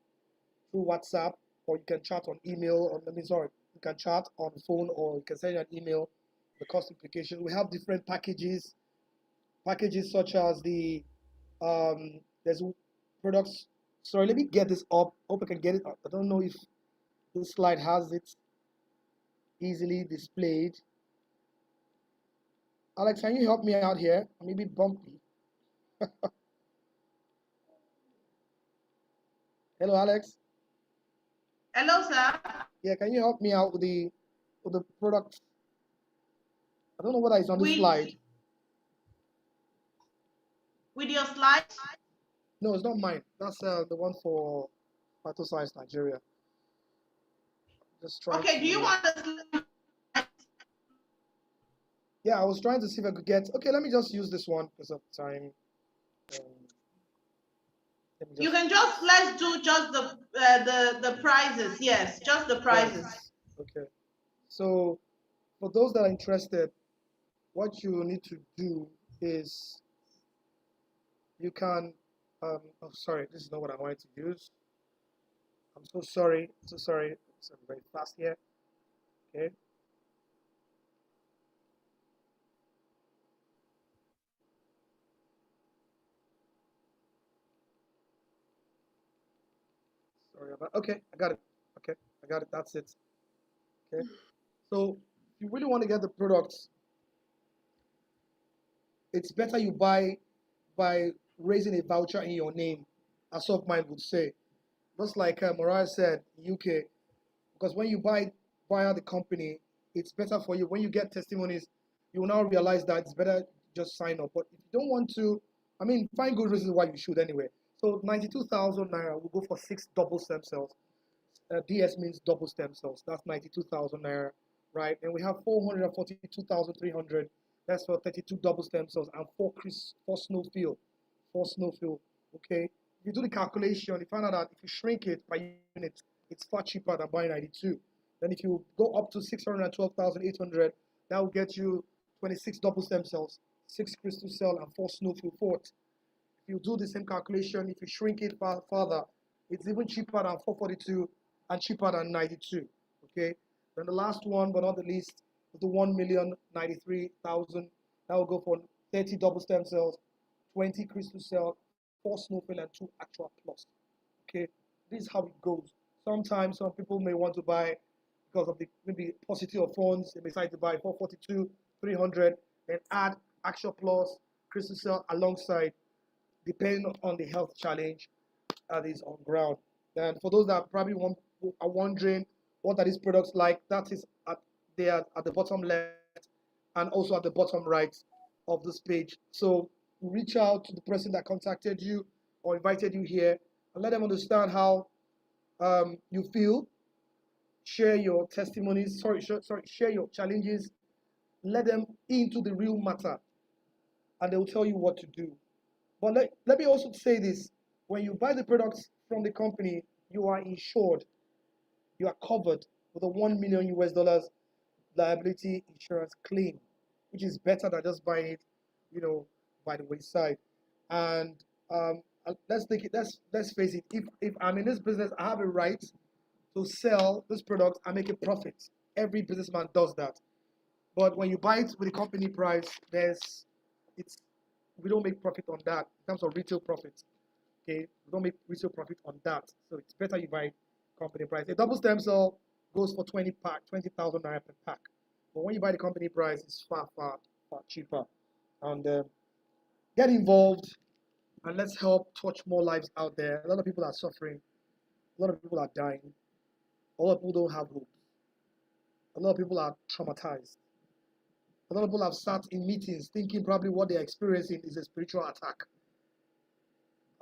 through WhatsApp, or you can chat on email. Or you can chat on the phone, or you can send you an email. The cost implication. We have different packages such as there's products Sorry, let me get this up. Hope I can get it up. I don't know if this slide has it easily displayed. Alex, can you help me out here? Maybe bumpy. Hello, Alex. Hello, sir. Yeah, can you help me out with the product? I don't know whether it's on this slide. With your slides? No, it's not mine. That's the one for Phytoscience Nigeria. Just trying. Okay, do you want the slide? Yeah, I was trying to see if I could get. Okay, let me just use this one because of time. You can just let's do just the prizes. Yes, just the prizes. Okay. So for those that are interested, what you need to do is you can. Oh, sorry, this is not what I wanted to use. I'm so sorry. So sorry. I'm very fast here. Okay. Sorry about. Okay, I got it. Okay, I got it. That's it. Okay. So if you really want to get the products, it's better you buy by raising a voucher in your name, as of mine would say. Just like Mariah said, UK, because when you buy via the company, it's better for you. When you get testimonies, you will now realize that it's better just sign up. But if you don't want to, I mean, find good reasons why you should anyway. So 92,000 naira will go for 6 double stem cells. DS means double stem cells. That's 92,000 naira, right? And we have 442,300. That's for 32 double stem cells and 4 snowfield. 4 snowfield, okay? If you do the calculation, you find out that if you shrink it by unit, it's far cheaper than buying 92. Then if you go up to 612,800, that will get you 26 double stem cells, 6 crystal cell, and 4 snowfield fort. If you do the same calculation, if you shrink it further, it's even cheaper than 442 and cheaper than 92. Okay. Then the last one, but not the least, is the 1,093,000. That will go for 30 double stem cells, 20 crystal cell, 4 snowfield, and 2 actual plus. Okay. This is how it goes. Sometimes some people may want to buy because of the maybe paucity of funds. They decide to buy 442, 300, and add actual plus crystal cell alongside, depending on the health challenge that is on ground. And for those that probably are wondering what are these products like, that is there at the bottom left and also at the bottom right of this page. So reach out to the person that contacted you or invited you here and let them understand how you feel. Share your testimonies. Share your challenges. Let them into the real matter, and they will tell you what to do. But let me also say this. When you buy the products from the company, you are insured. You are covered with a 1 million US dollars liability insurance claim, which is better than just buying it, by the wayside. And let's face it. If I'm in this business, I have a right to sell this product and make a profit. Every businessman does that. But when you buy it with the company price, we don't make profit on that in terms of retail profit. Okay, we don't make retail profit on that. So it's better you buy company price. A double stem cell goes for 20,000 naira per pack. But when you buy the company price, it's far cheaper. And get involved and let's help touch more lives out there. A lot of people are suffering. A lot of people are dying. A lot of people don't have hope. A lot of people are traumatized. A lot of people have sat in meetings thinking probably what they're experiencing is a spiritual attack.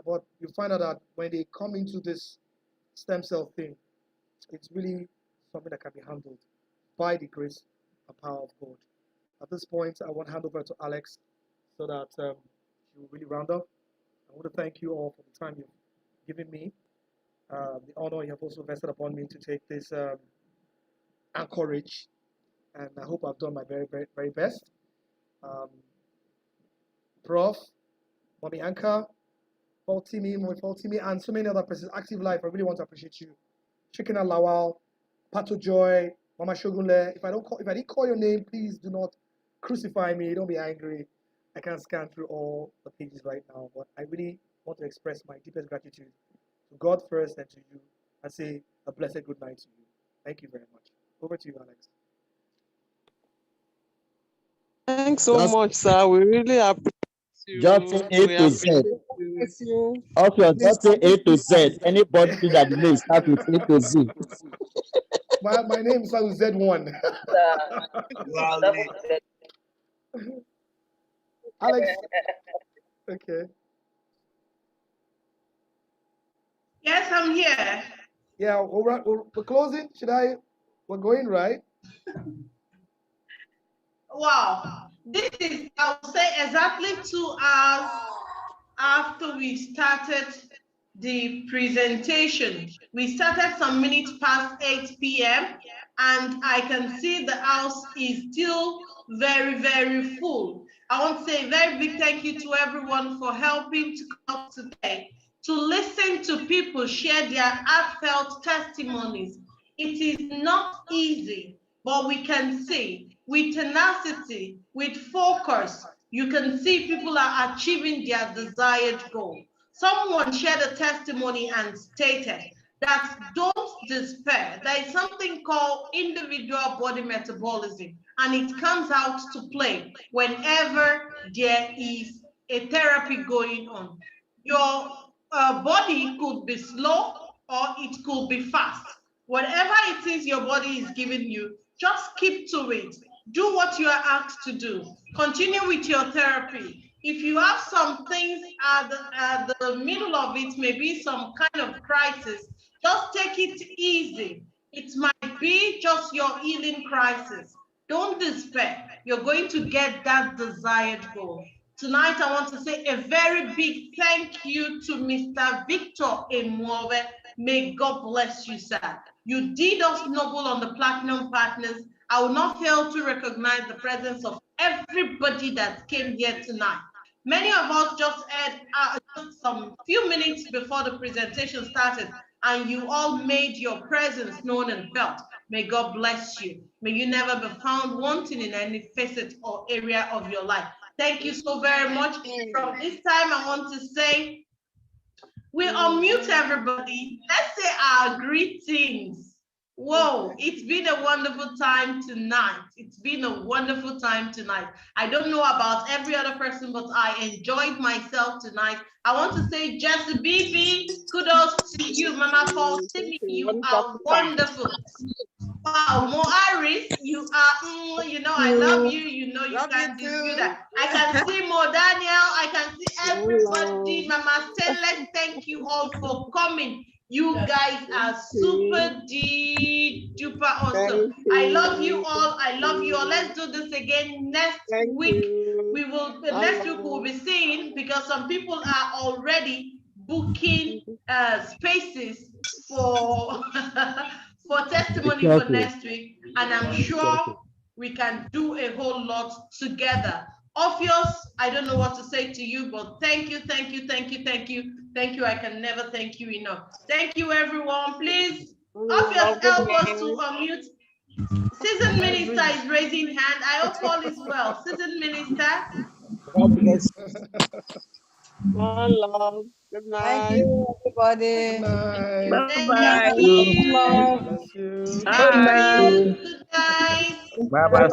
But you find out that when they come into this stem cell thing, it's really something that can be handled by the grace and power of God. At this point, I want to hand over to Alex so that she will really round up. I want to thank you all for the time you've given me, the honor you have also vested upon me to take this anchorage, and I hope I've done my very, very, very best. Prof, Mommy Anchor, Faultimi, and so many other persons. Active Life, I really want to appreciate you. Chicken and Lawal, Pato Joy, Mama Shogunle. If I didn't call your name, please do not crucify me. Don't be angry. I can't scan through all the pages right now, but I really want to express my deepest gratitude to God first and to you, I say a blessed good night to you. Thank you very much. Over to you, Alex. Thanks so Just, much, sir. We really appreciate you. just say A We to Z. appreciate you. Okay, just say A to Z. Anybody that may start with A to Z. My name is Z1. Alex. Okay. Yes, I'm here. Yeah, we're closing. We're going, right? Wow. This is, I would say, exactly 2 hours after we started the presentation. We started some minutes past 8 p.m. and I can see the house is still very, very full. I want to say a very big thank you to everyone for helping to come today to listen to people share their heartfelt testimonies. It is not easy, but we can see with tenacity, with focus, you can see people are achieving their desired goal. Someone shared a testimony and stated that don't despair. There is something called individual body metabolism, and it comes out to play whenever there is a therapy going on. Your body could be slow or it could be fast. Whatever it is your body is giving you, just keep to it. Do what you are asked to do. Continue with your therapy. If you have some things at the middle of it, maybe some kind of crisis, just take it easy. It might be just your healing crisis. Don't despair. You're going to get that desired goal. Tonight, I want to say a very big thank you to Mr. Victor Emwove. May God bless you, sir. You did us noble on the Platinum Partners. I will not fail to recognize the presence of everybody that came here tonight. Many of us just had just some few minutes before the presentation started, and you all made your presence known and felt. May God bless you. May you never be found wanting in any facet or area of your life. Thank you so very much. From this time, I want to say, we unmute everybody. Let's say our greetings. Whoa, it's been a wonderful time tonight. It's been a wonderful time tonight. I don't know about every other person, but I enjoyed myself tonight. I want to say, Jessie BB, kudos to you, Mama Paul Timmy. You are wonderful. Wow, Moaris, you are, you know, I love you. You know, you can't dispute that. I can see Mo Daniel. I can see everybody. Mama Stanley, thank you all for coming. You guys are super duper awesome. I love you all. I love you all. Let's do this again next week. We will next week we'll be seeing, because some people are already booking spaces for for testimony for next week, and I'm sure we can do a whole lot together. Ophios, I don't know what to say to you, but thank you, thank you, thank you, thank you, thank you. I can never thank you enough. Thank you, everyone. Please, Ophios, help us to unmute. Seasoned Minister is raising hand. I hope all is well. Seasoned Minister. God bless you. One love. Good night. Thank you, everybody. Good night. Bye-bye. Thank you. Bless you. Thank you. Good night. Bye-bye.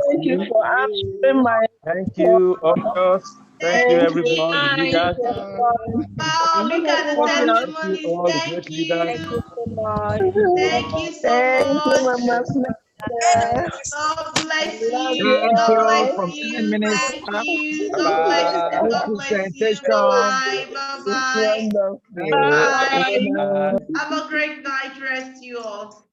Thank you for answering my Thank you, August. Thank you, everyone, the leaders. Wow, look at the Thank you, testimonies. all the Thank great leaders. you. Thank Thank you so much. God bless you. Thank God you bless from you. 10 minutes. Thank you. God bless you. Bye-bye. God bless you. Bye-bye. Bye-bye. Thank you. Bye. Bye. Have a great night rest, you all.